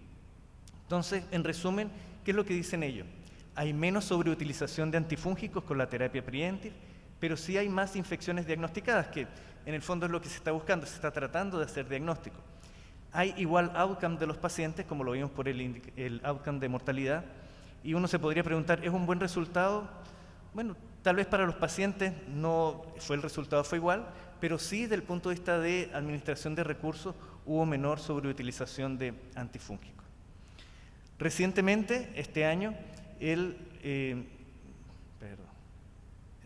Entonces, en resumen, ¿qué es lo que dicen ellos? Hay menos sobreutilización de antifúngicos con la terapia preventive, pero sí hay más infecciones diagnosticadas, que en el fondo es lo que se está buscando, se está tratando de hacer diagnóstico. Hay igual outcome de los pacientes, como lo vimos por el outcome de mortalidad, y uno se podría preguntar, ¿es un buen resultado? Bueno, tal vez para los pacientes no fue el resultado fue igual, pero sí desde el punto de vista de administración de recursos hubo menor sobreutilización de antifúngicos. Recientemente, este año, el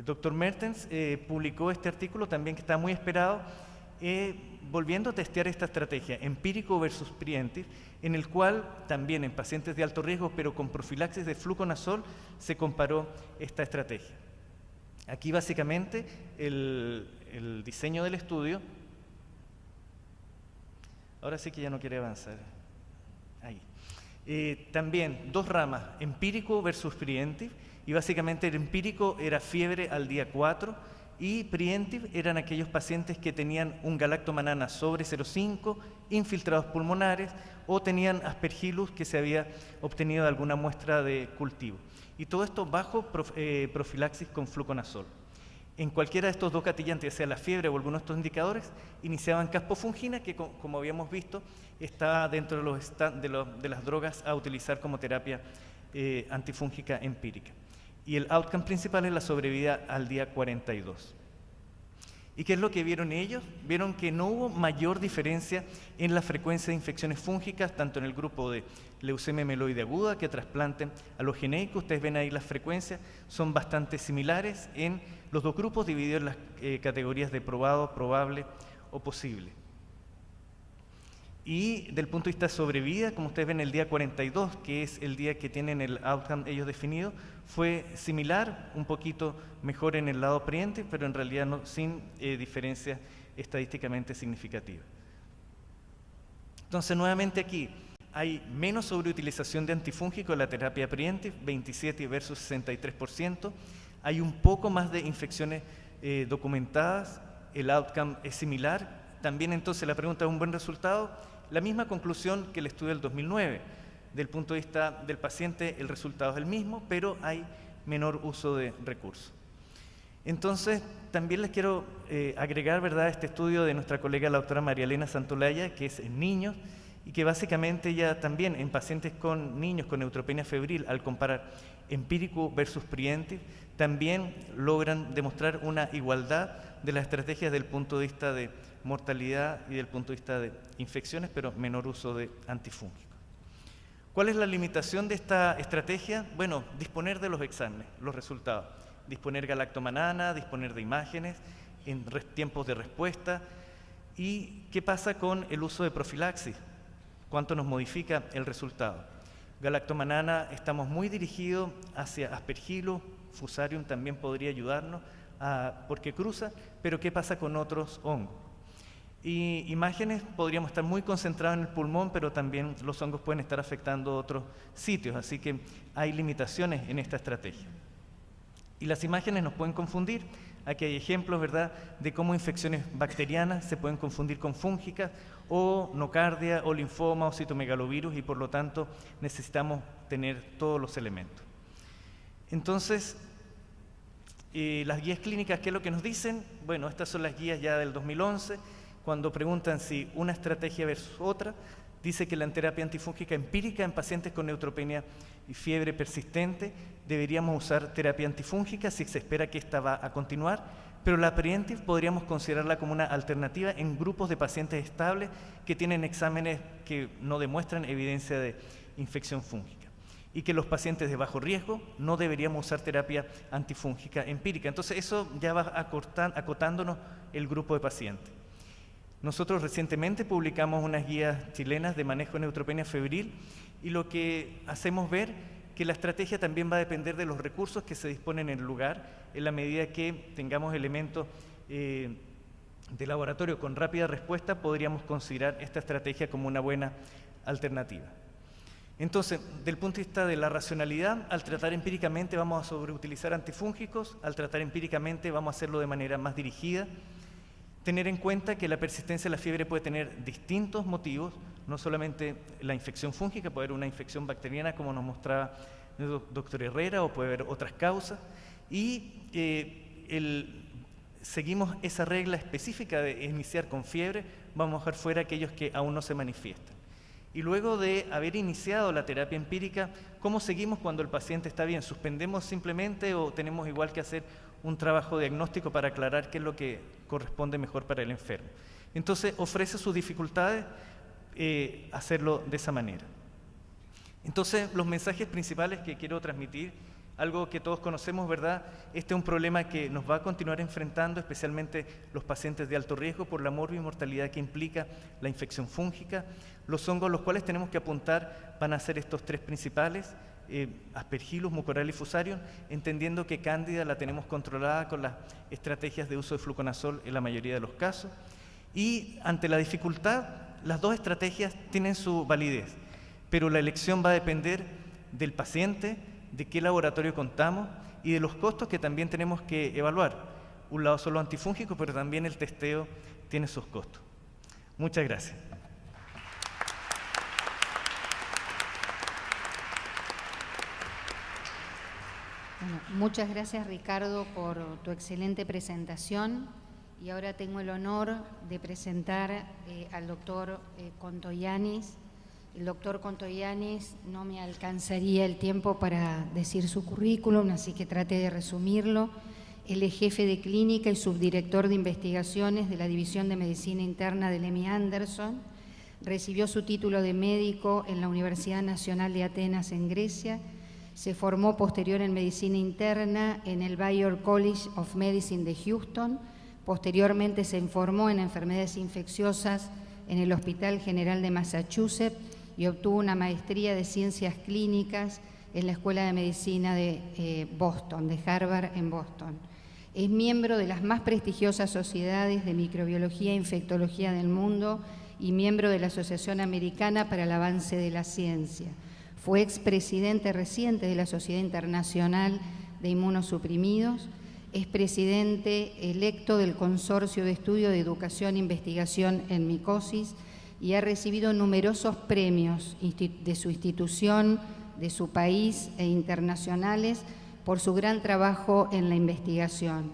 doctor Mertens publicó este artículo también que está muy esperado, volviendo a testear esta estrategia, empírico versus preventive, en el cual también en pacientes de alto riesgo, pero con profilaxis de fluconazol, se comparó esta estrategia. Aquí básicamente el diseño del estudio, ahora sí que ya no quiere avanzar, ahí. También dos ramas, empírico versus preventive, y básicamente el empírico era fiebre al día 4 y preventive eran aquellos pacientes que tenían un galactomanana sobre 0,5, infiltrados pulmonares o tenían aspergillus que se había obtenido de alguna muestra de cultivo. Y todo esto bajo profilaxis con fluconazol. En cualquiera de estos dos gatillantes, ya sea la fiebre o alguno de estos indicadores, iniciaban caspofungina, que como habíamos visto, está dentro de las drogas a utilizar como terapia antifúngica empírica. Y el outcome principal es la sobrevida al día 42. ¿Y qué es lo que vieron ellos? Vieron que no hubo mayor diferencia en la frecuencia de infecciones fúngicas, tanto en el grupo de leucemia mieloide aguda que trasplante alogeneico. Ustedes ven ahí las frecuencias, son bastante similares en los dos grupos, divididos en las categorías de probado, probable o posible. Y del punto de vista de sobrevida, como ustedes ven, el día 42, que es el día que tienen el outcome ellos definido, fue similar, un poquito mejor en el lado preventive, pero en realidad no, sin diferencia estadísticamente significativa. Entonces, nuevamente aquí, hay menos sobreutilización de antifúngicos en la terapia preventive, 27 versus 63%. Hay un poco más de infecciones documentadas, el outcome es similar. También entonces la pregunta es un buen resultado. La misma conclusión que el estudio del 2009. Del punto de vista del paciente el resultado es el mismo, pero hay menor uso de recursos. Entonces, también les quiero agregar, ¿verdad?, este estudio de nuestra colega la doctora María Elena Santolaya, que es en niños, y que básicamente ya también en pacientes con niños con neutropenia febril, al comparar empírico versus preventive, también logran demostrar una igualdad de las estrategias del punto de vista de mortalidad y del punto de vista de infecciones, pero menor uso de antifúngicos. ¿Cuál es la limitación de esta estrategia? Bueno, disponer de los exámenes, los resultados. Disponer galactomanana, disponer de imágenes en tiempos de respuesta. ¿Y qué pasa con el uso de profilaxis? ¿Cuánto nos modifica el resultado? Galactomanana estamos muy dirigidos hacia Aspergillus, Fusarium también podría ayudarnos porque cruza, pero ¿qué pasa con otros hongos? Y imágenes podríamos estar muy concentrados en el pulmón, pero también los hongos pueden estar afectando otros sitios, así que hay limitaciones en esta estrategia. Y las imágenes nos pueden confundir. Aquí hay ejemplos, ¿verdad?, de cómo infecciones bacterianas se pueden confundir con fúngicas, o nocardia, o linfoma, o citomegalovirus, y por lo tanto necesitamos tener todos los elementos. Entonces, las guías clínicas, ¿qué es lo que nos dicen? Bueno, estas son las guías ya del 2011, cuando preguntan si una estrategia versus otra, dice que la terapia antifúngica empírica en pacientes con neutropenia y fiebre persistente deberíamos usar terapia antifúngica si se espera que esta va a continuar, pero la preventive podríamos considerarla como una alternativa en grupos de pacientes estables que tienen exámenes que no demuestran evidencia de infección fúngica, y que los pacientes de bajo riesgo no deberíamos usar terapia antifúngica empírica. Entonces eso ya va acotándonos el grupo de pacientes. Nosotros recientemente publicamos unas guías chilenas de manejo de neutropenia febril y lo que hacemos ver que la estrategia también va a depender de los recursos que se disponen en el lugar, en la medida que tengamos elementos de laboratorio con rápida respuesta, podríamos considerar esta estrategia como una buena alternativa. Entonces, del punto de vista de la racionalidad, al tratar empíricamente vamos a sobreutilizar antifúngicos, al tratar empíricamente vamos a hacerlo de manera más dirigida. Tener en cuenta que la persistencia de la fiebre puede tener distintos motivos, no solamente la infección fúngica, puede haber una infección bacteriana como nos mostraba el doctor Herrera, o puede haber otras causas, y seguimos esa regla específica de iniciar con fiebre, vamos a dejar fuera aquellos que aún no se manifiestan. Y luego de haber iniciado la terapia empírica, ¿cómo seguimos cuando el paciente está bien? ¿Suspendemos simplemente o tenemos igual que hacer un trabajo diagnóstico para aclarar qué es lo que corresponde mejor para el enfermo? Entonces, ofrece sus dificultades hacerlo de esa manera. Entonces, los mensajes principales que quiero transmitir, algo que todos conocemos, ¿verdad? Este es un problema que nos va a continuar enfrentando, especialmente los pacientes de alto riesgo, por la morbimortalidad que implica la infección fúngica. Los hongos a los cuales tenemos que apuntar van a ser estos tres principales: Aspergillus, Mucorales y Fusarium, entendiendo que Cándida la tenemos controlada con las estrategias de uso de fluconazol en la mayoría de los casos. Y ante la dificultad, las dos estrategias tienen su validez, pero la elección va a depender del paciente, de qué laboratorio contamos y de los costos que también tenemos que evaluar. Un lado son los antifúngicos, pero también el testeo tiene sus costos. Muchas gracias. Bueno, muchas gracias, Ricardo, por tu excelente presentación. Y ahora tengo el honor de presentar al doctor Contoyanis. El doctor Contoyanis, no me alcanzaría el tiempo para decir su currículum, así que trate de resumirlo. Él es jefe de clínica y subdirector de investigaciones de la División de Medicina Interna del M. Anderson. Recibió su título de médico en la Universidad Nacional de Atenas, en Grecia. Se formó posterior en Medicina Interna en el Baylor College of Medicine de Houston. Posteriormente se formó en enfermedades infecciosas en el Hospital General de Massachusetts y obtuvo una maestría de Ciencias Clínicas en la Escuela de Medicina de Boston, de Harvard en Boston. Es miembro de las más prestigiosas sociedades de microbiología e infectología del mundo y miembro de la Asociación Americana para el Avance de la Ciencia. Fue expresidente reciente de la Sociedad Internacional de Inmunosuprimidos, es presidente electo del Consorcio de Estudio de Educación e Investigación en Micosis y ha recibido numerosos premios de su institución, de su país e internacionales por su gran trabajo en la investigación.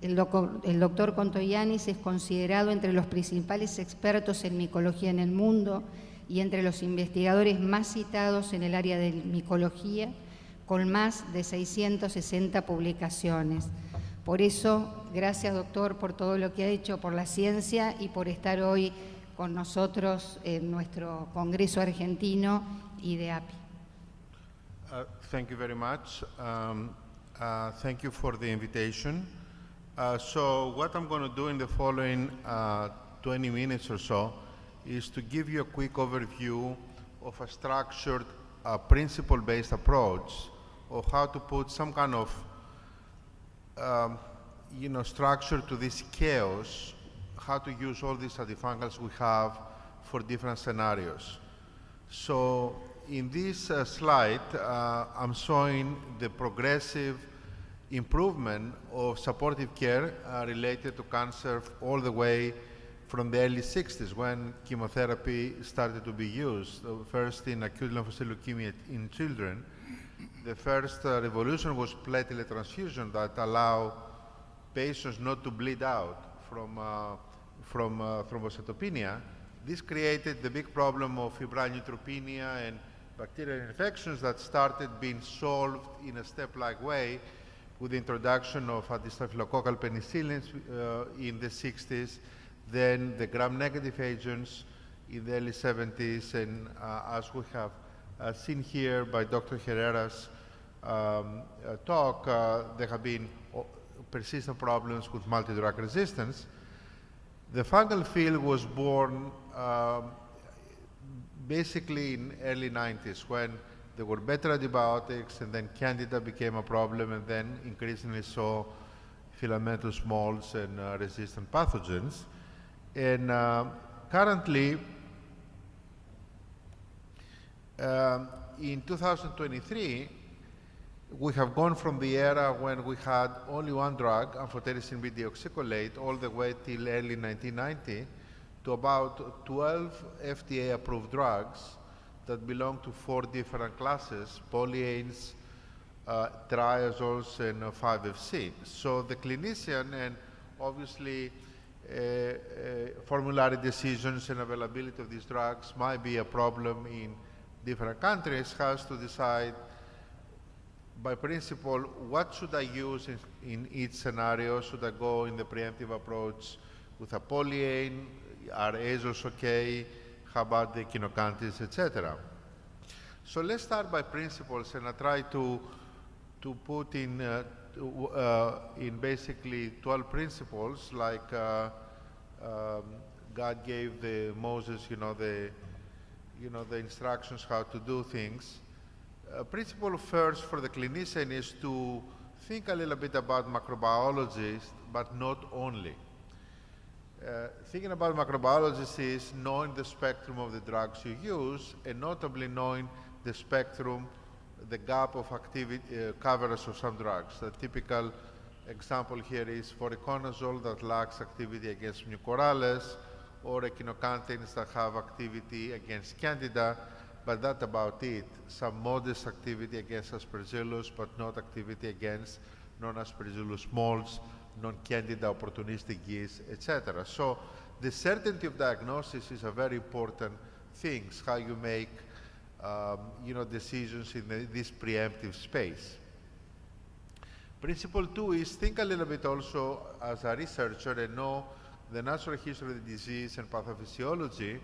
El doctor Contoyanis es considerado entre los principales expertos en micología en el mundo y entre los investigadores más citados en el área de micología, con más de 660 publicaciones. Por eso, gracias, doctor, por todo lo que ha hecho por la ciencia y por estar hoy con nosotros en nuestro Congreso Argentino y de API. Thank you very much. Thank you for the invitation. So what I'm going to do in the following 20 minutes or so is to give you a quick overview of a structured, principle-based approach of how to put some kind of structure to this chaos, how to use all these antifungals we have for different scenarios. So in this slide, I'm showing the progressive improvement of supportive care related to cancer all the way from the early 60s when chemotherapy started to be used, first in acute lymphocytic leukemia in children. The first revolution was platelet transfusion that allowed patients not to bleed out from thrombocytopenia. This created the big problem of febrile neutropenia and bacterial infections that started being solved in a step-like way with the introduction of antistaphylococcal penicillins in the 60s, then the gram-negative agents in the early 70s, and as we have seen here by Dr. Herrera's talk, there have been persistent problems with multi-drug resistance. The fungal field was born basically in early 90s when there were better antibiotics, and then Candida became a problem, and then increasingly so filamentous molds and resistant pathogens. And currently, in 2023, we have gone from the era when we had only one drug, amphotericin B deoxycholate, all the way till early 1990, to about 12 FDA-approved drugs that belong to 4 different classes: polyanes, triazoles, and 5-FC. So the clinician, and obviously formulary decisions and availability of these drugs might be a problem in different countries, has to decide by principle what should I use in each scenario. Should I go in the preemptive approach with a polyane? Are azoles okay? How about the echinocandins, etc.? So let's start by principles, and I try to put in basically 12 principles, like God gave Moses, the instructions how to do things. Principle first for the clinician is to think a little bit about microbiology, but not only. Thinking about microbiology is knowing the spectrum of the drugs you use, and notably knowing the spectrum, the gap of activity, coverage of some drugs. The typical example here is voriconazole that lacks activity against mucorales, or echinocandins that have activity against Candida, but that's about it. Some modest activity against Aspergillus, but not activity against non-Aspergillus molds, non-Candida opportunistic yeast, etc. So the certainty of diagnosis is a very important thing, how you make decisions in this preemptive space. Principle 2 is think a little bit also as a researcher and know the natural history of the disease and pathophysiology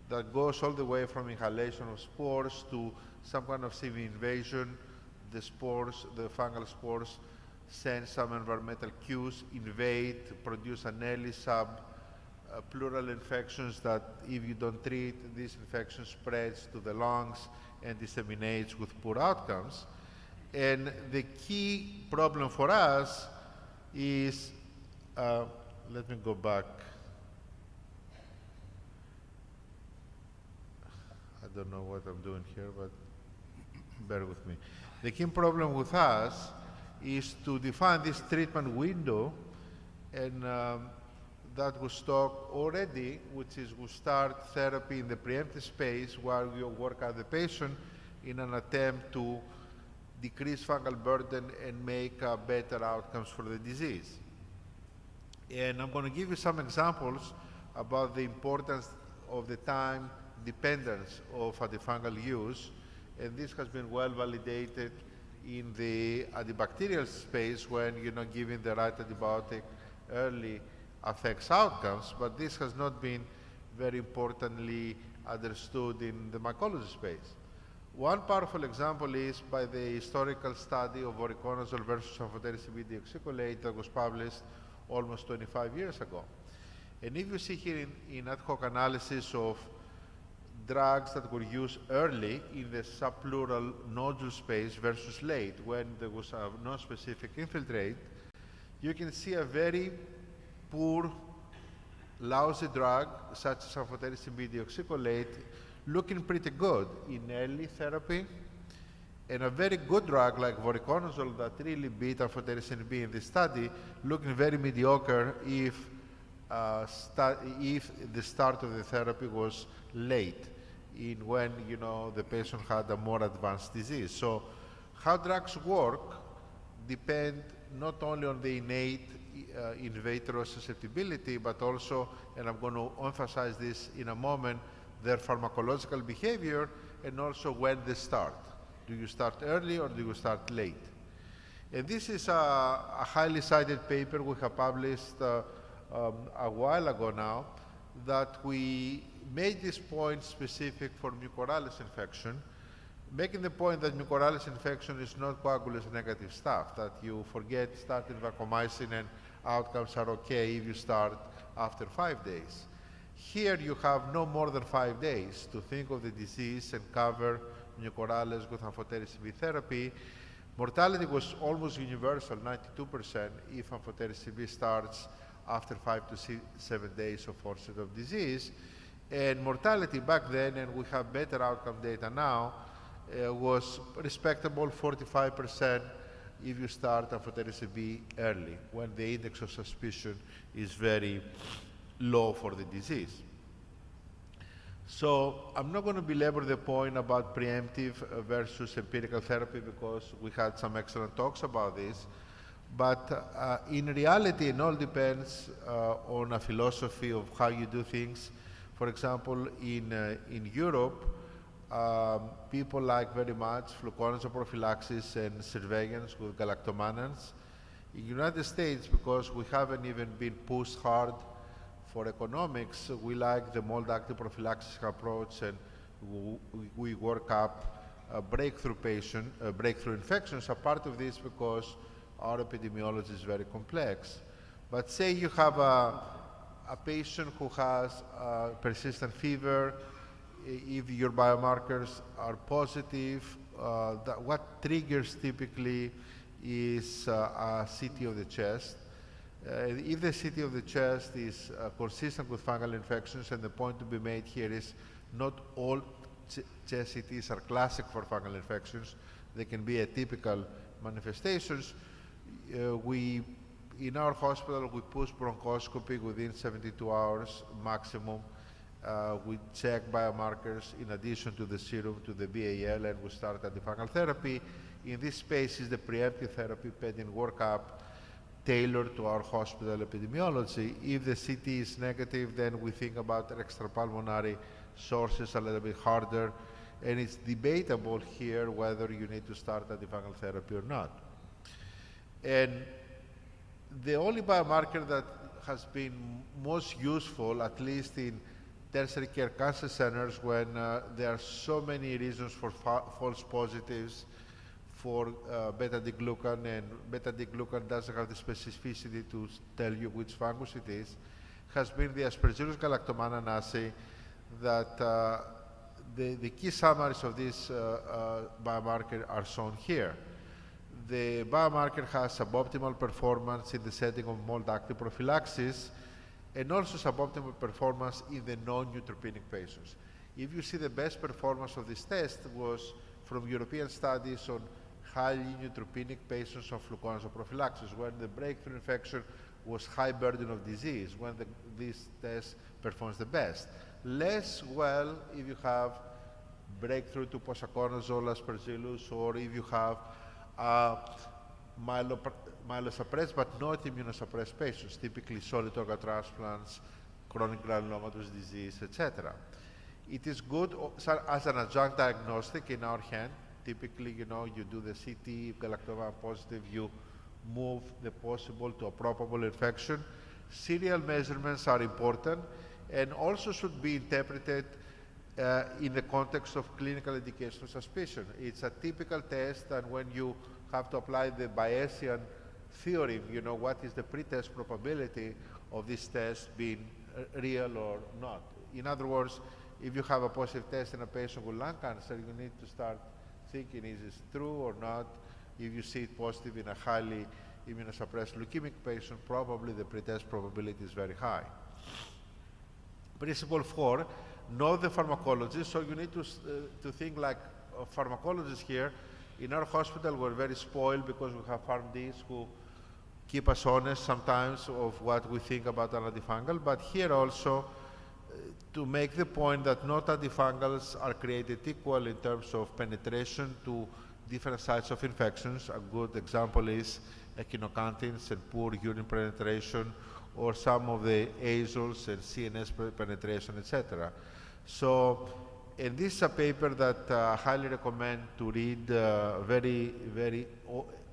that goes all the way from inhalation of spores to some kind of semi-invasion. The spores, the fungal spores, send some environmental cues, invade, produce an early pleural infections that if you don't treat, this infection spreads to the lungs and disseminates with poor outcomes. And the key problem for us is, let me go back. don't know what I'm doing here, but bear with me. The key problem with us is to define this treatment window, and that we talk already, which is we start therapy in the preemptive space while we work out the patient in an attempt to decrease fungal burden and make better outcomes for the disease. And I'm going to give you some examples about the importance of the time dependence of antifungal use, and this has been well validated in the antibacterial space when giving the right antibiotic early affects outcomes, but this has not been very importantly understood in the mycology space. One powerful example is by the historical study of voriconazole versus amphotericin deoxycholate that was published almost 25 years ago. And if you see here in ad hoc analysis of drugs that were used early in the subpleural nodule space versus late when there was a non-specific infiltrate, you can see a very poor, lousy drug such as amphotericin deoxycholate looking pretty good in early therapy, and a very good drug like voriconazole that really beat amphotericin B in this study looking very mediocre if the start of the therapy was late, in when the patient had a more advanced disease. So how drugs work depend not only on the innate in vitro susceptibility, but also, and I'm going to emphasize this in a moment, their pharmacological behavior, and also when they start. Do you start early or do you start late? And this is a highly cited paper we have published a while ago now, that we made this point specific for mucorales infection, making the point that mucorales infection is not coagulase negative stuff, that you forget starting vancomycin and outcomes are okay if you start after 5 days. Here you have no more than 5 days to think of the disease and cover mucorales with amphotericin B therapy. Mortality was almost universal, 92%, if amphotericin B starts after 5 to 7 days of onset of disease. And mortality back then, and we have better outcome data now, was respectable 45% if you start amphotericin B early, when the index of suspicion is very low for the disease. So I'm not going to belabor the point about preemptive versus empirical therapy because we had some excellent talks about this. But in reality, it all depends on a philosophy of how you do things. For example, in Europe, people like very much fluconazole prophylaxis and surveillance with galactomannan. In the United States, because we haven't even been pushed hard for economics, we like the mold-active prophylaxis approach, and we work up breakthrough infections. A part of this because our epidemiology is very complex. But say you have a patient who has persistent fever, if your biomarkers are positive, what triggers typically is a CT of the chest. If the CT of the chest is consistent with fungal infections, and the point to be made here is not all chest CTs are classic for fungal infections, they can be atypical manifestations. In our hospital, we push bronchoscopy within 72 hours maximum. We check biomarkers in addition to the serum, to the BAL, and we start antifungal therapy. In this space is the preemptive therapy pending workup tailored to our hospital epidemiology. If the CT is negative, then we think about extrapulmonary sources a little bit harder, and it's debatable here whether you need to start antifungal therapy or not. And the only biomarker that has been most useful, at least in tertiary care cancer centers, when there are so many reasons for false positives for beta-D-glucan, and beta-D-glucan doesn't have the specificity to tell you which fungus it is, has been the Aspergillus galactomannan assay. That the key summaries of this biomarker are shown here. The biomarker has suboptimal performance in the setting of mold-active prophylaxis, and also suboptimal performance in the non-neutropenic patients. If you see the best performance of this test was from European studies on highly neutropenic patients on fluconazole prophylaxis, when the breakthrough infection was high burden of disease, when this test performs the best. Less well if you have breakthrough to posaconazole, aspergillus, or if you have myelosuppressed but not immunosuppressed patients, typically solid organ transplants, chronic granulomatous disease, etc. It is good as an adjunct diagnostic in our hand. Typically, you do the CT, galactoma positive, you move the possible to a probable infection. Serial measurements are important and also should be interpreted in the context of clinical indication of suspicion. It's a typical test, and when you have to apply the Bayesian theorem, what is the pretest probability of this test being real or not. In other words, if you have a positive test in a patient with lung cancer, you need to start thinking, is this true or not? If you see it positive in a highly immunosuppressed leukemic patient, probably the pretest probability is very high. Principle 4, know the pharmacology. So you need to think like pharmacologists here. In our hospital, we're very spoiled because we have PharmDs who keep us honest sometimes of what we think about an antifungal, but here also to make the point that not antifungals are created equal in terms of penetration to different sites of infections. A good example is echinocandins and poor urine penetration, or some of the azoles and CNS penetration, etc. So, and this is a paper that I highly recommend to read, very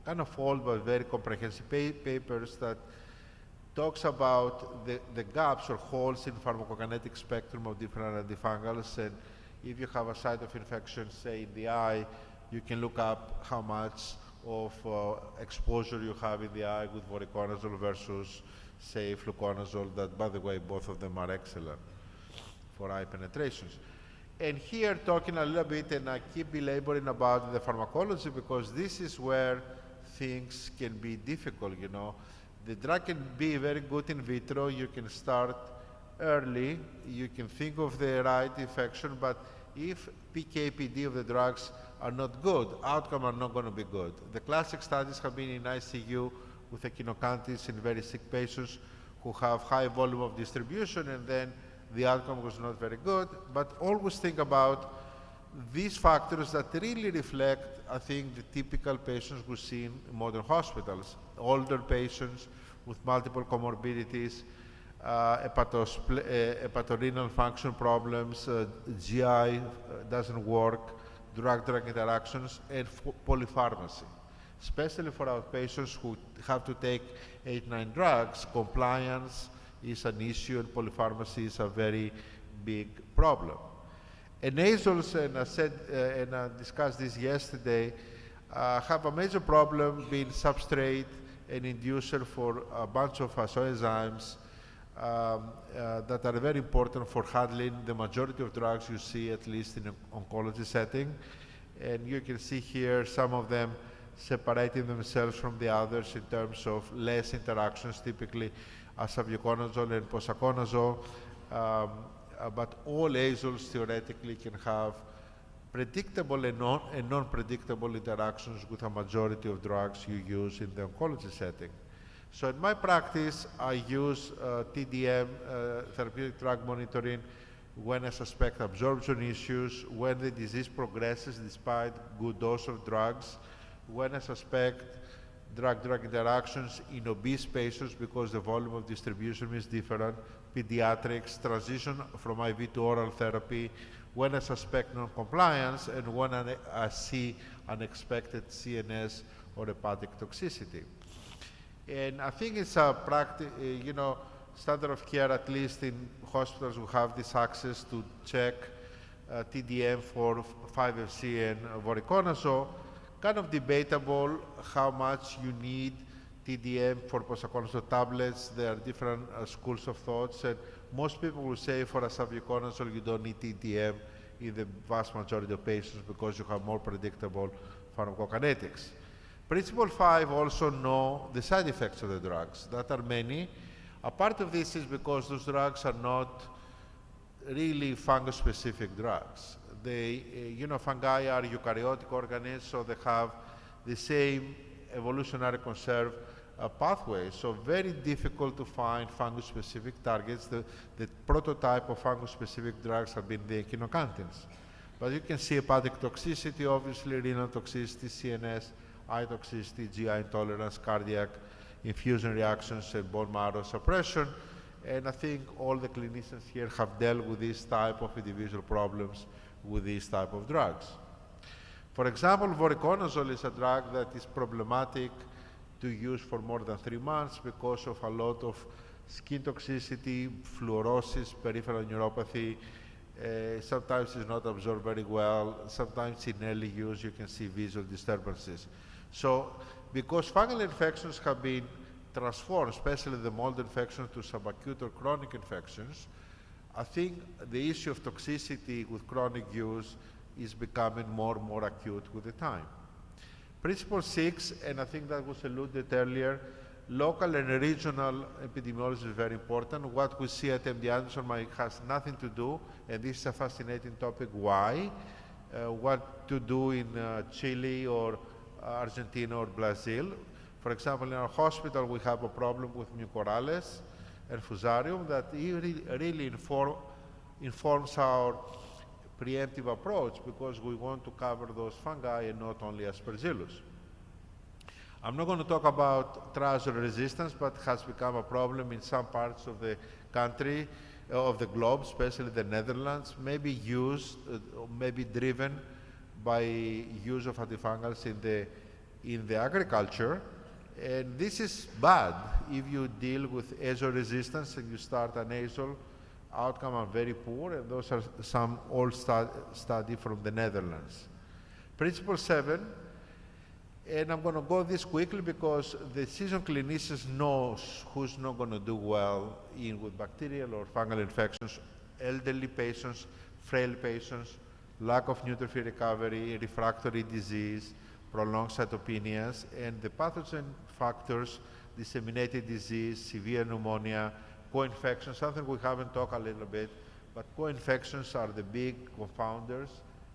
kind of old but very comprehensive papers that talks about the gaps or holes in pharmacokinetic spectrum of different antifungals. And if you have a site of infection, say in the eye, you can look up how much of exposure you have in the eye with voriconazole versus, say, fluconazole, that, by the way, both of them are excellent for eye penetrations. And here, talking a little bit, and I keep belaboring about the pharmacology because this is where things can be difficult, The drug can be very good in vitro. You can start early. You can think of the right infection, but if PK/PD of the drugs are not good, outcomes are not going to be good. The classic studies have been in ICU with echinocandins in very sick patients who have high volume of distribution, and then the outcome was not very good. But always think about these factors that really reflect, I think, the typical patients we see in modern hospitals. Older patients with multiple comorbidities, hepatorenal function problems, GI doesn't work, drug-drug interactions, and polypharmacy. Especially for our patients who have to take 8-9 drugs, compliance is an issue, and polypharmacy is a very big problem. And azoles, and I said, and I discussed this yesterday, have a major problem being substrate and inducer for a bunch of enzymes that are very important for handling the majority of drugs you see, at least in an oncology setting. And you can see here some of them separating themselves from the others in terms of less interactions, typically asavuconazole and posaconazole. But all azoles theoretically can have predictable and non-predictable interactions with a majority of drugs you use in the oncology setting. So in my practice, I use TDM, therapeutic drug monitoring, when I suspect absorption issues, when the disease progresses despite good dose of drugs, when I suspect drug-drug interactions in obese patients because the volume of distribution is different, pediatrics, transition from IV to oral therapy, when I suspect non-compliance, and when I see unexpected CNS or hepatic toxicity. And I think it's a standard of care, at least in hospitals who have this access to check TDM for 5-FC and voriconazole. Kind of debatable how much you need TDM for posaconazole tablets. There are different schools of thoughts, and most people will say for asavuconazole you don't need TDM in the vast majority of patients because you have more predictable pharmacokinetics. Principle 5, also know the side effects of the drugs. That are many. A part of this is because those drugs are not really fungus-specific drugs. They, fungi are eukaryotic organisms, so they have the same evolutionary conserved pathways, so very difficult to find fungus-specific targets. The prototype of fungus-specific drugs have been the echinocandins. But you can see hepatic toxicity, obviously, renal toxicity, CNS, eye toxicity, GI intolerance, cardiac infusion reactions, and bone marrow suppression. And I think all the clinicians here have dealt with this type of individual problems with these type of drugs. For example, voriconazole is a drug that is problematic to use for more than 3 months because of a lot of skin toxicity, fluorosis, peripheral neuropathy. Sometimes it's not absorbed very well. Sometimes in early use you can see visual disturbances. So because fungal infections have been transformed, especially the mold infection, to subacute or chronic infections, I think the issue of toxicity with chronic use is becoming more and more acute with the time. Principle 6, and I think that was alluded earlier, local and regional epidemiology is very important. What we see at MD Anderson has nothing to do, and this is a fascinating topic, why, what to do in Chile or Argentina or Brazil. For example, in our hospital, we have a problem with mucorales and fusarium that really informs our preemptive approach, because we want to cover those fungi and not only Aspergillus. I'm not going to talk about triazole resistance, but it has become a problem in some parts of the country, of the globe, especially the Netherlands, maybe maybe driven by use of antifungals in the agriculture. And this is bad if you deal with azole resistance and you start an azole. Outcome are very poor, and those are some old study from the Netherlands. Principle 7, and I'm going to go this quickly because the seasoned clinician knows who's not going to do well with bacterial or fungal infections: elderly patients, frail patients, lack of neutrophil recovery, refractory disease, prolonged cytopenias, and the pathogen factors: disseminated disease, severe pneumonia, co-infections, something we haven't talked a little bit, but co-infections are the big confounders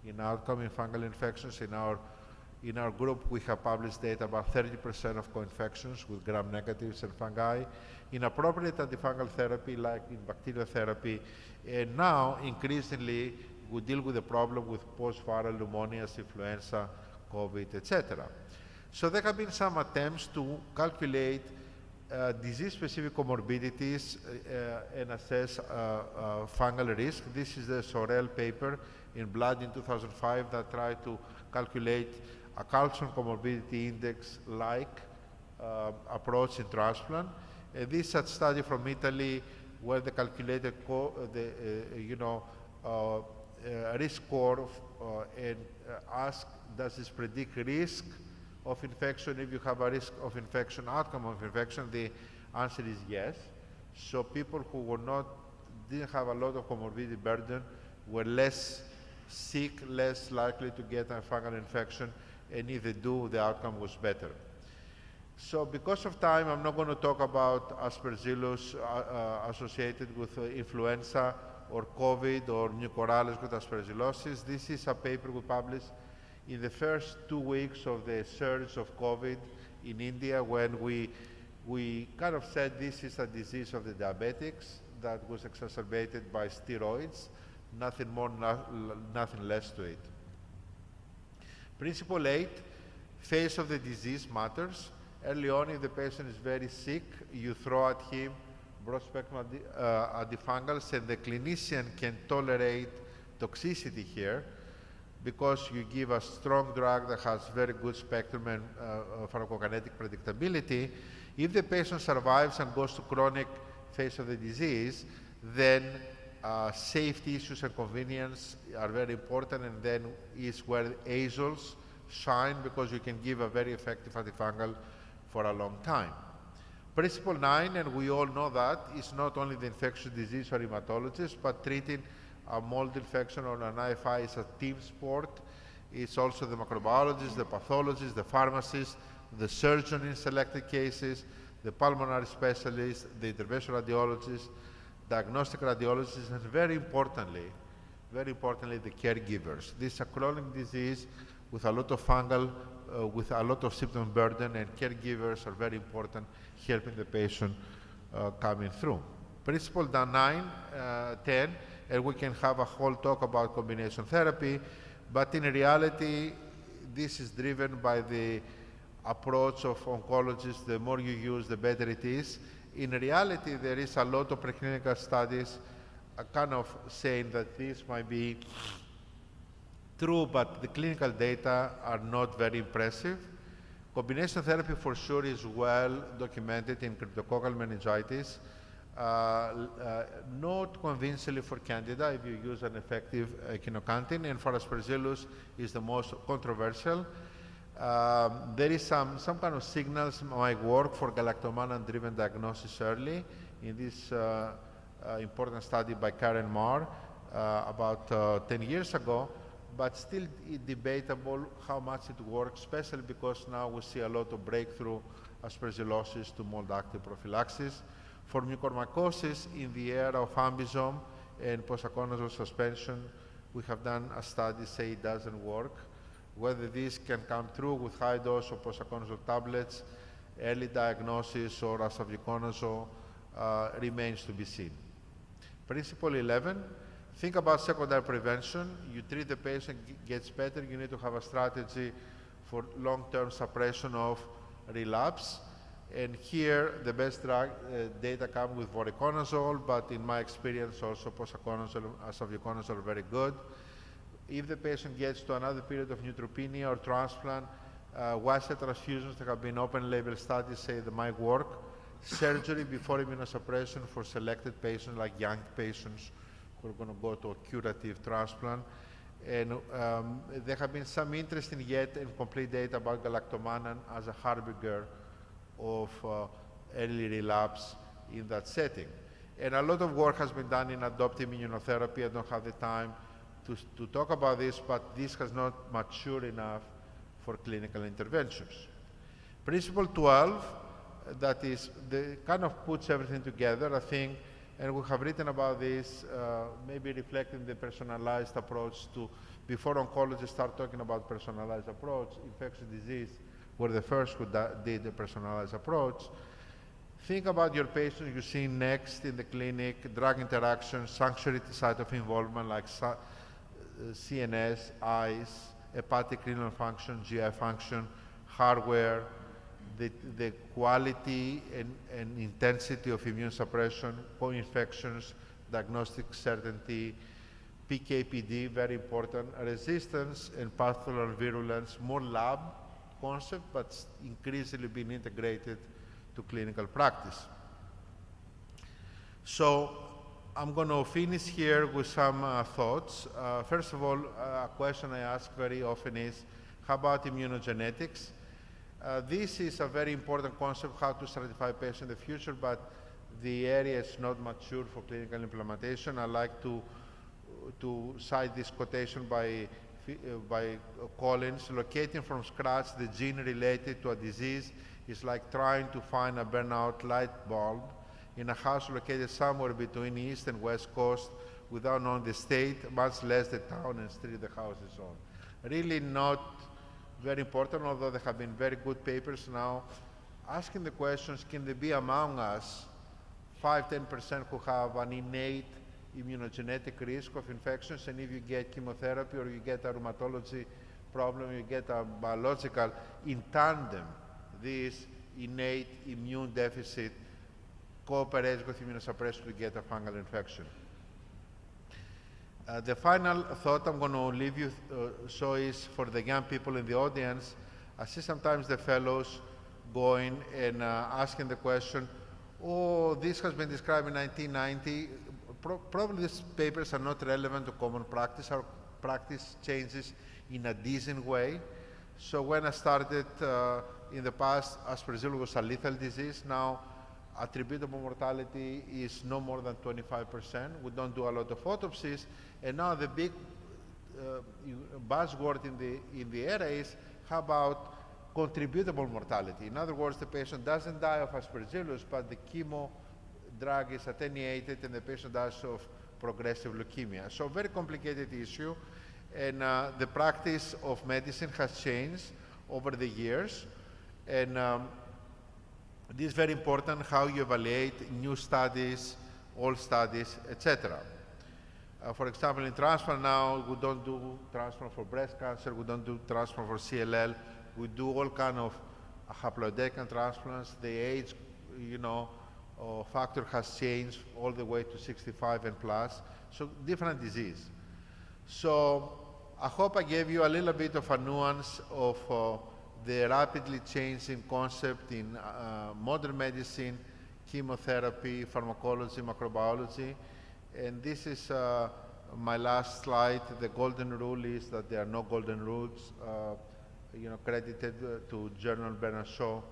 in outcome in fungal infections. In our group, we have published data about 30% of co-infections with gram-negatives and fungi. Inappropriate antifungal therapy, like in bacterial therapy, and now, increasingly, we deal with the problem with post-viral pneumonias, influenza, COVID, etc. So there have been some attempts to calculate disease-specific comorbidities and assess fungal risk. This is the Sorel paper in Blood in 2005 that tried to calculate a calcium comorbidity index-like approach in transplant. This is a study from Italy where they calculated risk score and asked, does this predict risk of infection? If you have a risk of infection, outcome of infection, the answer is yes. So people who didn't have a lot of comorbidity burden were less sick, less likely to get a fungal infection, and if they do, the outcome was better. So because of time, I'm not going to talk about Aspergillus associated with influenza or COVID or mucorales with aspergillosis. This is a paper we published in the first 2 weeks of the surge of COVID in India, when we kind of said this is a disease of the diabetics that was exacerbated by steroids, nothing more, nothing less to it. Principle 8, phase of the disease matters. Early on, if the patient is very sick, you throw at him broad-spectrum antifungals, and the clinician can tolerate toxicity here because you give a strong drug that has very good spectrum and pharmacokinetic predictability. If the patient survives and goes to chronic phase of the disease, then safety issues and convenience are very important, and then is where azoles shine, because you can give a very effective antifungal for a long time. Principle 9, and we all know that, is not only the infectious disease or hematologist, but treating a mold infection or an IFI is a team sport. It's also the microbiologist, the pathologist, the pharmacist, the surgeon in selected cases, the pulmonary specialist, the interventional radiologist, diagnostic radiologists, and very importantly, the caregivers. This is a chronic disease with a lot of fungal, with a lot of symptom burden, and caregivers are very important helping the patient coming through. Principle 9, 10, and we can have a whole talk about combination therapy, but in reality, this is driven by the approach of oncologists. The more you use, the better it is. In reality, there is a lot of preclinical studies kind of saying that this might be true, but the clinical data are not very impressive. Combination therapy for sure is well documented in cryptococcal meningitis. Not convincingly for Candida if you use an effective echinocandin, and for Aspergillus is the most controversial. There is some kind of signals might work for galactomannan-driven diagnosis early in this important study by Karen Marr about 10 years ago, but still debatable how much it works, especially because now we see a lot of breakthrough aspergillosis to mold-active prophylaxis. For mucormycosis in the era of ambisome and posaconazole suspension, we have done a study say it doesn't work. Whether this can come through with high dose of posaconazole tablets, early diagnosis, or asavuconazole remains to be seen. Principle 11, think about secondary prevention. You treat the patient, gets better, you need to have a strategy for long-term suppression of relapse. And here, the best drug data come with voriconazole, but in my experience, also posaconazole, asavuconazole are very good. If the patient gets to another period of neutropenia or transplant, white cell transfusions, there have been open-label studies say they might work. Surgery before immunosuppression for selected patients, like young patients who are going to go to a curative transplant. And there have been some interesting yet incomplete data about galactomannan as a harbinger of early relapse in that setting. And a lot of work has been done in adoptive immunotherapy. I don't have the time to talk about this, but this has not matured enough for clinical interventions. Principle 12, that is, kind of puts everything together, I think, and we have written about this, maybe reflecting the personalized approach to, before oncologists start talking about personalized approach, infectious disease were the first who did the personalized approach. Think about your patients you see next in the clinic, drug interactions, sanctuary site of involvement like CNS, eyes, hepatic renal function, GI function, hardware, the quality and intensity of immune suppression, co-infections, diagnostic certainty, PK/PD, very important, resistance and pathological virulence, more lab concept, but increasingly being integrated to clinical practice. So I'm going to finish here with some thoughts. First of all, a question I ask very often is, how about immunogenetics? This is a very important concept, how to stratify patients in the future, but the area is not mature for clinical implementation. I like to cite this quotation by Collins: locating from scratch the gene related to a disease is like trying to find a burnout light bulb in a house located somewhere between East and West Coast without knowing the state, much less the town and street the house is on. Really not very important, although there have been very good papers now asking the questions, can there be among us 5–10% who have an innate immunogenetic risk of infections, and if you get chemotherapy or you get a rheumatology problem, you get a biological, in tandem, this innate immune deficit cooperates with immunosuppression to get a fungal infection. The final thought I'm going to leave you so is for the young people in the audience. I see sometimes the fellows going and asking the question, oh, this has been described in 1990. Probably these papers are not relevant to common practice. Our practice changes in a decent way. So when I started in the past, Aspergillus was a lethal disease. Now, attributable mortality is no more than 25%. We don't do a lot of autopsies. And now the big buzzword in the era is, how about contributable mortality? In other words, the patient doesn't die of Aspergillus, but the chemo drug is attenuated and the patient dies of progressive leukemia. So very complicated issue, and the practice of medicine has changed over the years, and this is very important how you evaluate new studies, old studies, etc. For example, in transplant now, we don't do transplant for breast cancer, we don't do transplant for CLL, we do all kind of haploidectomy transplants. The age, factor has changed all the way to 65 and plus, so different disease. So I hope I gave you a little bit of a nuance of the rapidly changing concept in modern medicine, chemotherapy, pharmacology, microbiology. And this is my last slide. The golden rule is that there are no golden rules, credited to Journal Bernard Shaw.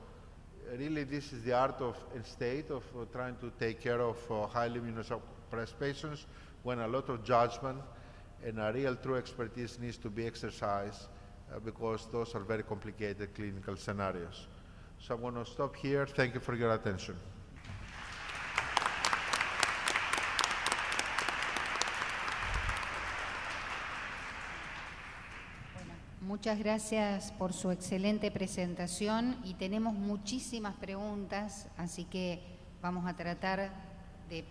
Really, this is the art of and state of trying to take care of highly immunosuppressed patients when a lot of judgment and a real true expertise needs to be exercised because those are very complicated clinical scenarios. So I'm going to stop here. Thank you for your attention. Muchas gracias por su excelente presentación y tenemos muchísimas preguntas, así que vamos a tratar de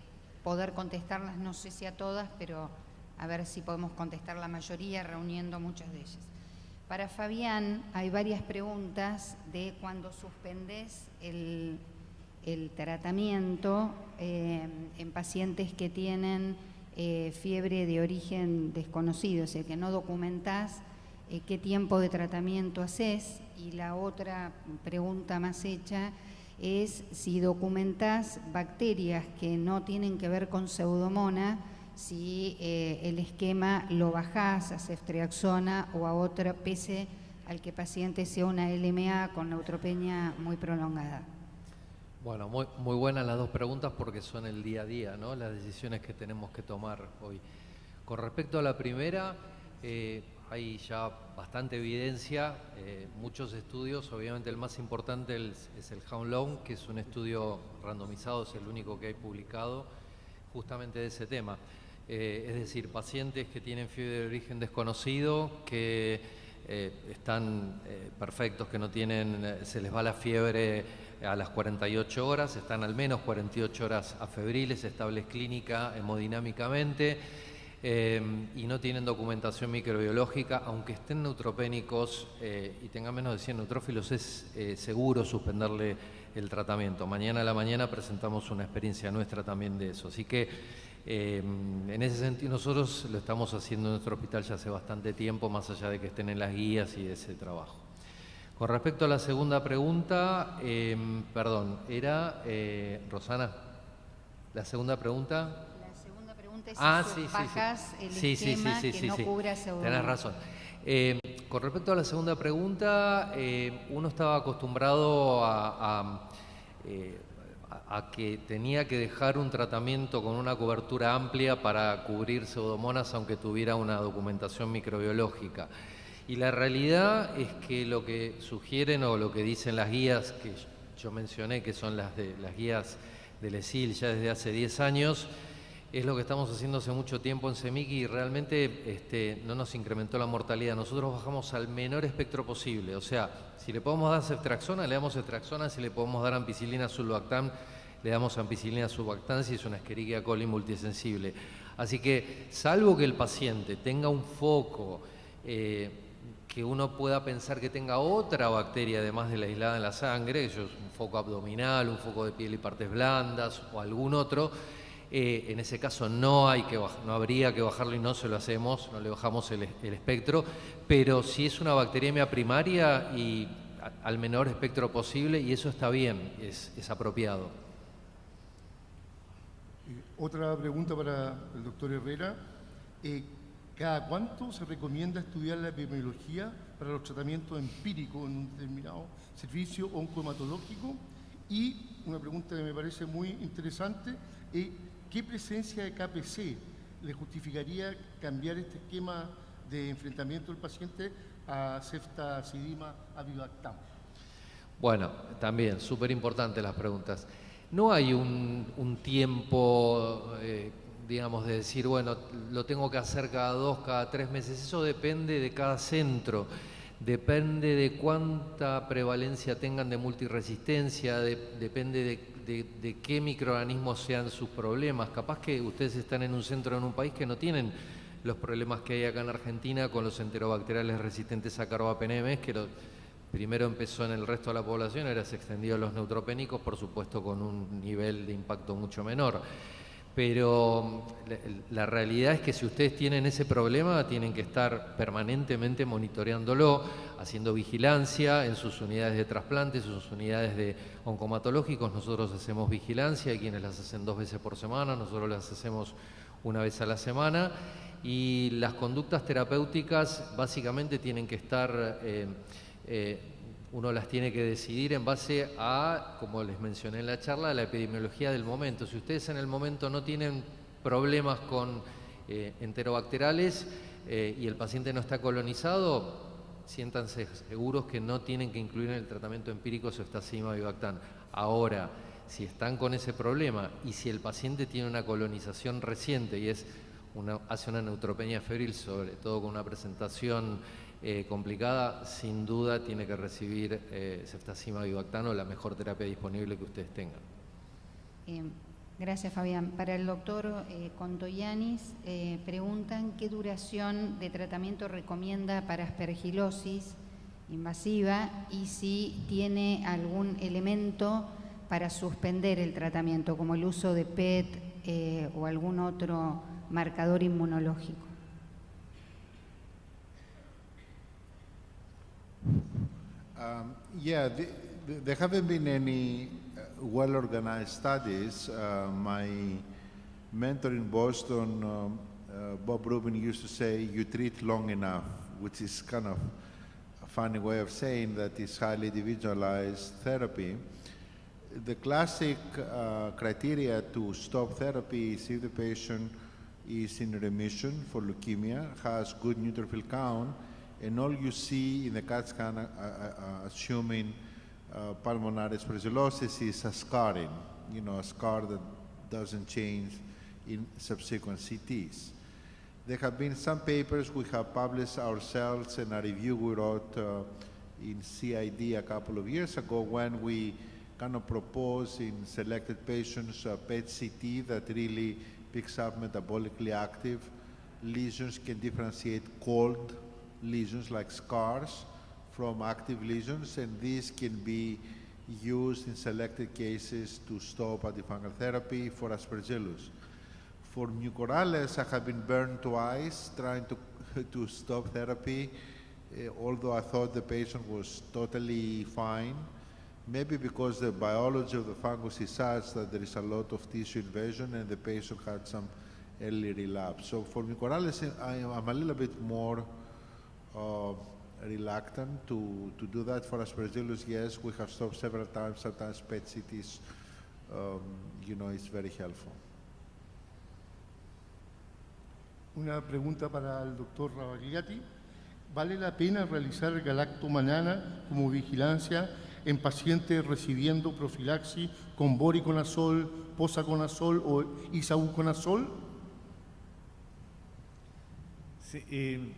poder contestarlas, no sé si a todas, pero a ver si podemos contestar la mayoría reuniendo muchas de ellas. Para Fabián hay varias preguntas de cuando suspendés el tratamiento en pacientes que tienen fiebre de origen desconocido, o sea que no documentás qué tiempo de tratamiento haces, y la otra pregunta más hecha es si documentás bacterias que no tienen que ver con Pseudomonas, si el esquema lo bajás a ceftriaxona o a otra, pese al que el paciente sea una LMA con neutropenia muy prolongada. Bueno, muy buenas las dos preguntas porque son el día a día, ¿no? Las decisiones que tenemos que tomar hoy. Con respecto a la primera, hay ya bastante evidencia, muchos estudios, obviamente el más importante es el Hound-Long, que es un estudio randomizado, es el único que hay publicado justamente de ese tema. Es decir, pacientes que tienen fiebre de origen desconocido, que están perfectos, que no tienen, se les va la fiebre a las 48 horas, están al menos 48 horas afebriles, estables clínica, hemodinámicamente, y no tienen documentación microbiológica, aunque estén neutropénicos y tengan menos de 100 neutrófilos, es seguro suspenderle el tratamiento. Mañana a la mañana presentamos una experiencia nuestra también de eso. Así que en ese sentido nosotros lo estamos haciendo en nuestro hospital ya hace bastante tiempo, más allá de que estén en las guías y de ese trabajo. Con respecto a la segunda pregunta, perdón, era Rosana, la segunda pregunta. Si bajás el esquema que no cubra Pseudomonas. Tenés razón. Con respecto a la segunda pregunta, uno estaba acostumbrado a que tenía que dejar un tratamiento con una cobertura amplia para cubrir Pseudomonas aunque tuviera una documentación microbiológica. Y la realidad es que lo que sugieren o lo que dicen las guías que yo mencioné, que son las guías del ESIL ya desde hace 10 años, es lo que estamos haciendo hace mucho tiempo en CEMIC y realmente no nos incrementó la mortalidad. Nosotros bajamos al menor espectro posible. O sea, si le podemos dar ceftriaxona, le damos ceftriaxona. Si le podemos dar ampicilina sulbactam, le damos ampicilina sulbactam si es una Escherichia coli multisensible. Así que, salvo que el paciente tenga un foco, que uno pueda pensar que tenga otra bacteria además de la aislada en la sangre, eso es un foco abdominal, un foco de piel y partes blandas o algún otro, en ese caso no habría que bajarlo y no se lo hacemos, no le bajamos el espectro, pero si es una bacteriemia primaria y al menor espectro posible, y eso está bien, es apropiado. Otra pregunta para el doctor Herrera. ¿Cada cuánto se recomienda estudiar la epidemiología para los tratamientos empíricos en un determinado servicio oncohematológico? Y una pregunta que me parece muy interesante, ¿qué presencia de KPC le justificaría cambiar este esquema de enfrentamiento del paciente a ceftazidima avibactam? Bueno, también súper importantes las preguntas. no hay un tiempo, digamos, de decir, bueno, lo tengo que hacer cada 2, cada 3 meses. Eso depende de cada centro, depende de cuánta prevalencia tengan de multiresistencia, depende de qué microorganismos sean sus problemas. Capaz que ustedes están en un centro en un país que no tienen los problemas que hay acá en Argentina con los enterobacteriales resistentes a carbapenemes, que primero empezó en el resto de la población, ahora se extendió a los neutropénicos, por supuesto con un nivel de impacto mucho menor. Pero la realidad es que si ustedes tienen ese problema, tienen que estar permanentemente monitoreándolo, haciendo vigilancia en sus unidades de trasplante, en sus unidades de oncomatológicos. Nosotros hacemos vigilancia, hay quienes las hacen 2 veces por semana, nosotros las hacemos 1 vez a la semana. Y las conductas terapéuticas básicamente tienen que estar, uno las tiene que decidir en base a, como les mencioné en la charla, la epidemiología del momento. Si ustedes en el momento no tienen problemas con enterobacterales y el paciente no está colonizado, siéntanse seguros que no tienen que incluir en el tratamiento empírico Ceftaxima Vivactán. Ahora, si están con ese problema y si el paciente tiene una colonización reciente y hace una neutropenia febril, sobre todo con una presentación complicada, sin duda tiene que recibir Ceftaxima Vivactán o la mejor terapia disponible que ustedes tengan. Gracias, Fabián. Para el doctor Contoyanis, preguntan qué duración de tratamiento recomienda para aspergilosis invasiva y si tiene algún elemento para suspender el tratamiento, como el uso de PET o algún otro marcador inmunológico. There haven't been any well-organized studies. My mentor in Boston, Bob Rubin, used to say, "You treat long enough," which is kind of a funny way of saying that it's highly individualized therapy. The classic criteria to stop therapy is if the patient is in remission for leukemia, has good neutrophil count, and all you see in the CAT scan, assuming pulmonary aspergillosis, is a scarring, a scar that doesn't change in subsequent CTs. There have been some papers we have published ourselves and a review we wrote in CID a couple of years ago when we kind of propose in selected patients a PET-CT that really picks up metabolically active lesions, can differentiate cold lesions like scars from active lesions, and these can be used in selected cases to stop antifungal therapy for Aspergillus. For mucorales, I have been burned twice trying to stop therapy, although I thought the patient was totally fine. Maybe because the biology of the fungus is such that there is a lot of tissue invasion and the patient had some early relapse. So for mucorales, I'm a little bit more reluctant to do that. For Aspergillus, yes, we have stopped several times. Sometimes PET-CTs, it's very helpful. Una pregunta para el doctor Ravagliati. ¿Vale la pena realizar galactomanana como vigilancia en pacientes recibiendo profilaxis con voriconazol, posaconazol o isavuconazol? Sí,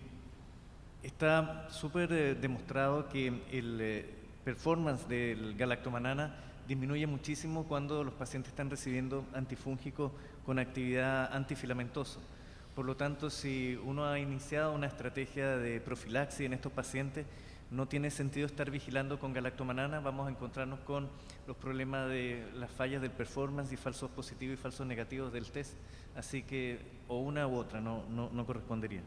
está súper demostrado que el performance del galactomanana disminuye muchísimo cuando los pacientes están recibiendo antifúngicos con actividad antifilamentosa. Por lo tanto, si uno ha iniciado una estrategia de profilaxis en estos pacientes, no tiene sentido estar vigilando con galactomanana. Vamos a encontrarnos con los problemas de las fallas del performance y falsos positivos y falsos negativos del test. Así que o una u otra no correspondería.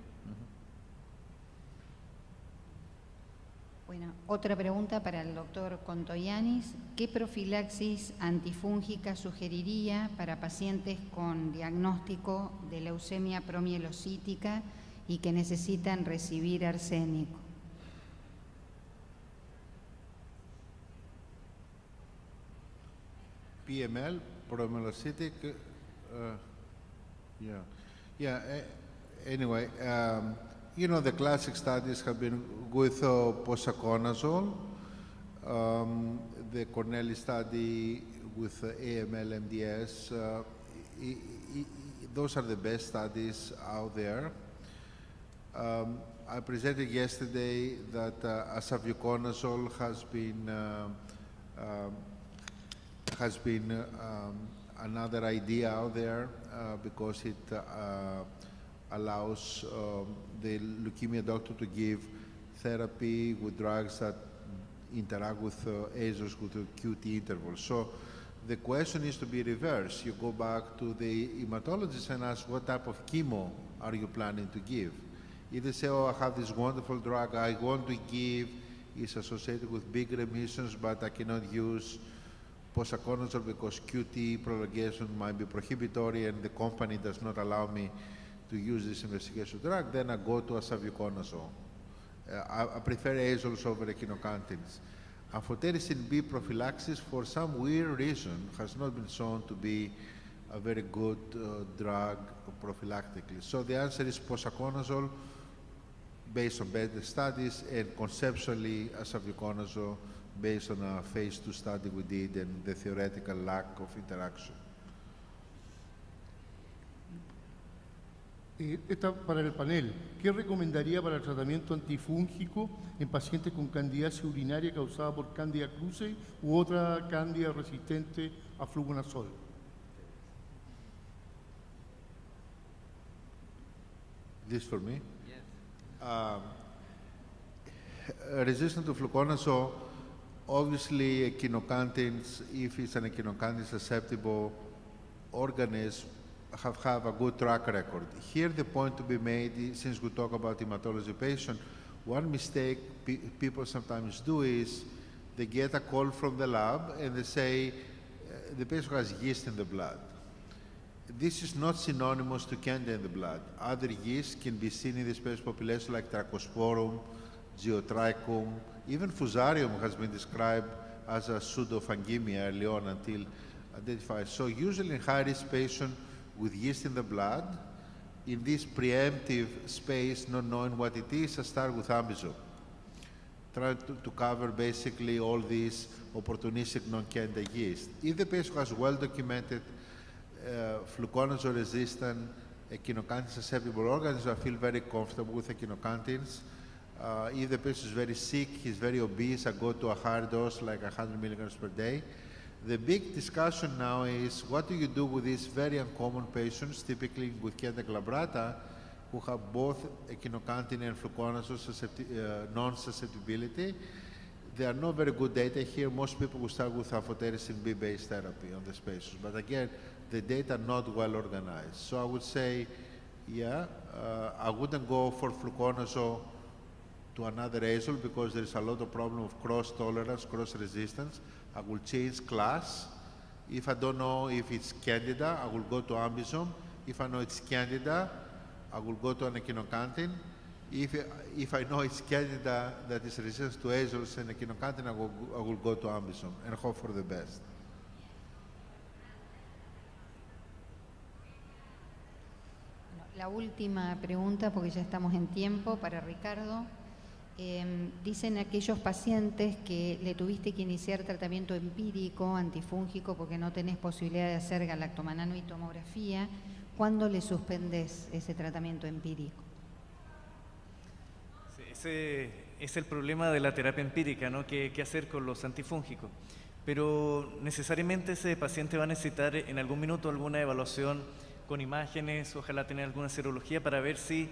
Bueno, otra pregunta para el doctor Contoyanis. ¿Qué profilaxis antifúngica sugeriría para pacientes con diagnóstico de leucemia promielocítica y que necesitan recibir arsénico? PML, promyelocytic, anyway, the classic studies have been with posaconazole. The Cornell study with AML, MDS. Those are the best studies out there. I presented yesterday that asavuconazole has been another idea out there because it allows the leukemia doctor to give therapy with drugs that interact with azoles with a QT interval. So the question is to be reversed. You go back to the hematologist and ask, what type of chemo are you planning to give? If they say, oh, I have this wonderful drug I want to give, it's associated with big remissions, but I cannot use posaconazole because QT prolongation might be prohibitory and the company does not allow me to use this investigational drug, then I go to asavuconazole. I prefer azoles over echinocandins. Amphotericin B prophylaxis, for some weird reason, has not been shown to be a very good drug prophylactically. So the answer is posaconazole, based on better studies, and conceptually asavuconazole, based on a phase 2 study we did and the theoretical lack of interaction. Esta para el panel. ¿Qué recomendaría para el tratamiento antifúngico en pacientes con candidiasis urinaria causada por Candida cruzi u otra cándida resistente a fluconazol? This for me? Yes. Resistant to fluconazole, obviously echinocandins, if it's an echinocandin susceptible organism, have a good track record. Here the point to be made is, since we talk about hematology patient, one mistake people sometimes do is they get a call from the lab and they say the patient has yeast in the blood. This is not synonymous to Candida in the blood. Other yeasts can be seen in this patient population like Trachosporum, Geotrichum, even Fusarium has been described as a pseudophangemia early on until identified. So usually in high-risk patients with yeast in the blood, in this preemptive space, not knowing what it is, I start with Ambizome. Try to cover basically all these opportunistic non-Candida yeast. If the patient has well-documented fluconazole resistant echinocandin susceptible organisms, I feel very comfortable with echinocandins. If the patient is very sick, he's very obese, I go to a higher dose like 100 milligrams per day. The big discussion now is what do you do with these very uncommon patients, typically with Candida glabrata, who have both echinocandin and fluconazole non-susceptibility. There are no very good data here. Most people will start with amphotericin B-based therapy on these patients. But again, the data are not well organized. So I would say, yeah, I wouldn't go for fluconazole to another azole because there is a lot of problem of cross-tolerance, cross-resistance. I will change class. If I don't know if it's Candida, I will go to Ambizome. If I know it's Candida, I will go to an echinocandin. If I know it's Candida that is resistant to azoles and echinocandin, I will go to Ambizome and hope for the best. La última pregunta, porque ya estamos en tiempo, para Ricardo. Dicen aquellos pacientes que le tuviste que iniciar tratamiento empírico, antifúngico, porque no tenés posibilidad de hacer galactomanano y tomografía, ¿cuándo le suspendés ese tratamiento empírico? Sí, ese es el problema de la terapia empírica, ¿no? ¿Qué hacer con los antifúngicos? Pero necesariamente ese paciente va a necesitar en algún minuto alguna evaluación con imágenes, ojalá tener alguna serología para ver si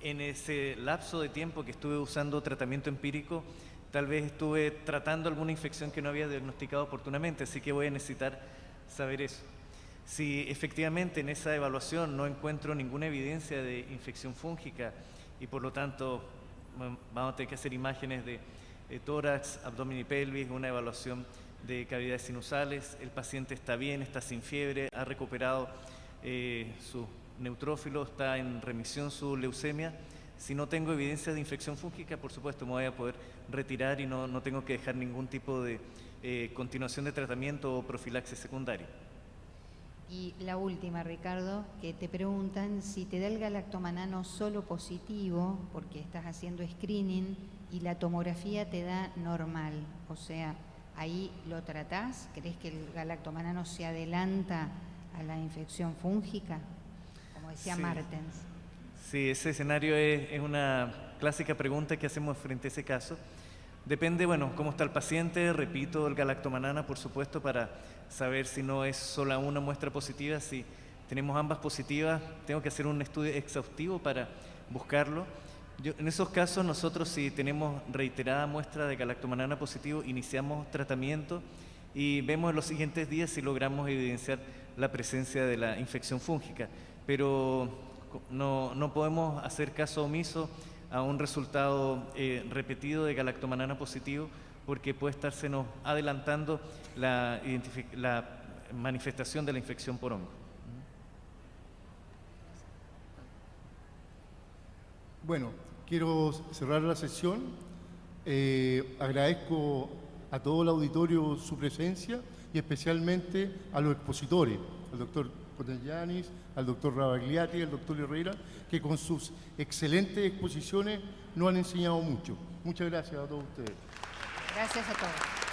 en ese lapso de tiempo que estuve usando tratamiento empírico, tal vez estuve tratando alguna infección que no había diagnosticado oportunamente, así que voy a necesitar saber eso. Si efectivamente en esa evaluación no encuentro ninguna evidencia de infección fúngica y por lo tanto vamos a tener que hacer imágenes de tórax, abdomen y pelvis, una evaluación de cavidades sinusales, el paciente está bien, está sin fiebre, ha recuperado su neutrófilo, está en remisión su leucemia. Si no tengo evidencia de infección fúngica, por supuesto me voy a poder retirar y no tengo que dejar ningún tipo de continuación de tratamiento o profilaxis secundaria. Y la última, Ricardo, que te preguntan si te da el galactomanano solo positivo, porque estás haciendo screening, y la tomografía te da normal, o sea, ¿Ahí lo tratás? ¿Crees que el galactomanano se adelanta a la infección fúngica? Como decía Sí. Martens. Sí, ese escenario es una clásica pregunta que hacemos frente a ese caso. Depende, bueno, cómo está el paciente, repito, el galactomanana, por supuesto, para saber si no es sola una muestra positiva. Si tenemos ambas positivas, tengo que hacer un estudio exhaustivo para buscarlo. En esos casos, nosotros, si tenemos reiterada muestra de galactomanana positivo, iniciamos tratamiento y vemos en los siguientes días si logramos evidenciar la presencia de la infección fúngica. Pero no podemos hacer caso omiso a un resultado repetido de galactomanana positivo, porque puede estársenos adelantando la manifestación de la infección por hongo. Bueno, quiero cerrar la sesión. Agradezco a todo el auditorio su presencia y especialmente a los expositores, al doctor Cotellanis, al doctor Ravagliati, al doctor Herrera, que con sus excelentes exposiciones nos han enseñado mucho. Muchas gracias a todos ustedes. Gracias a todos.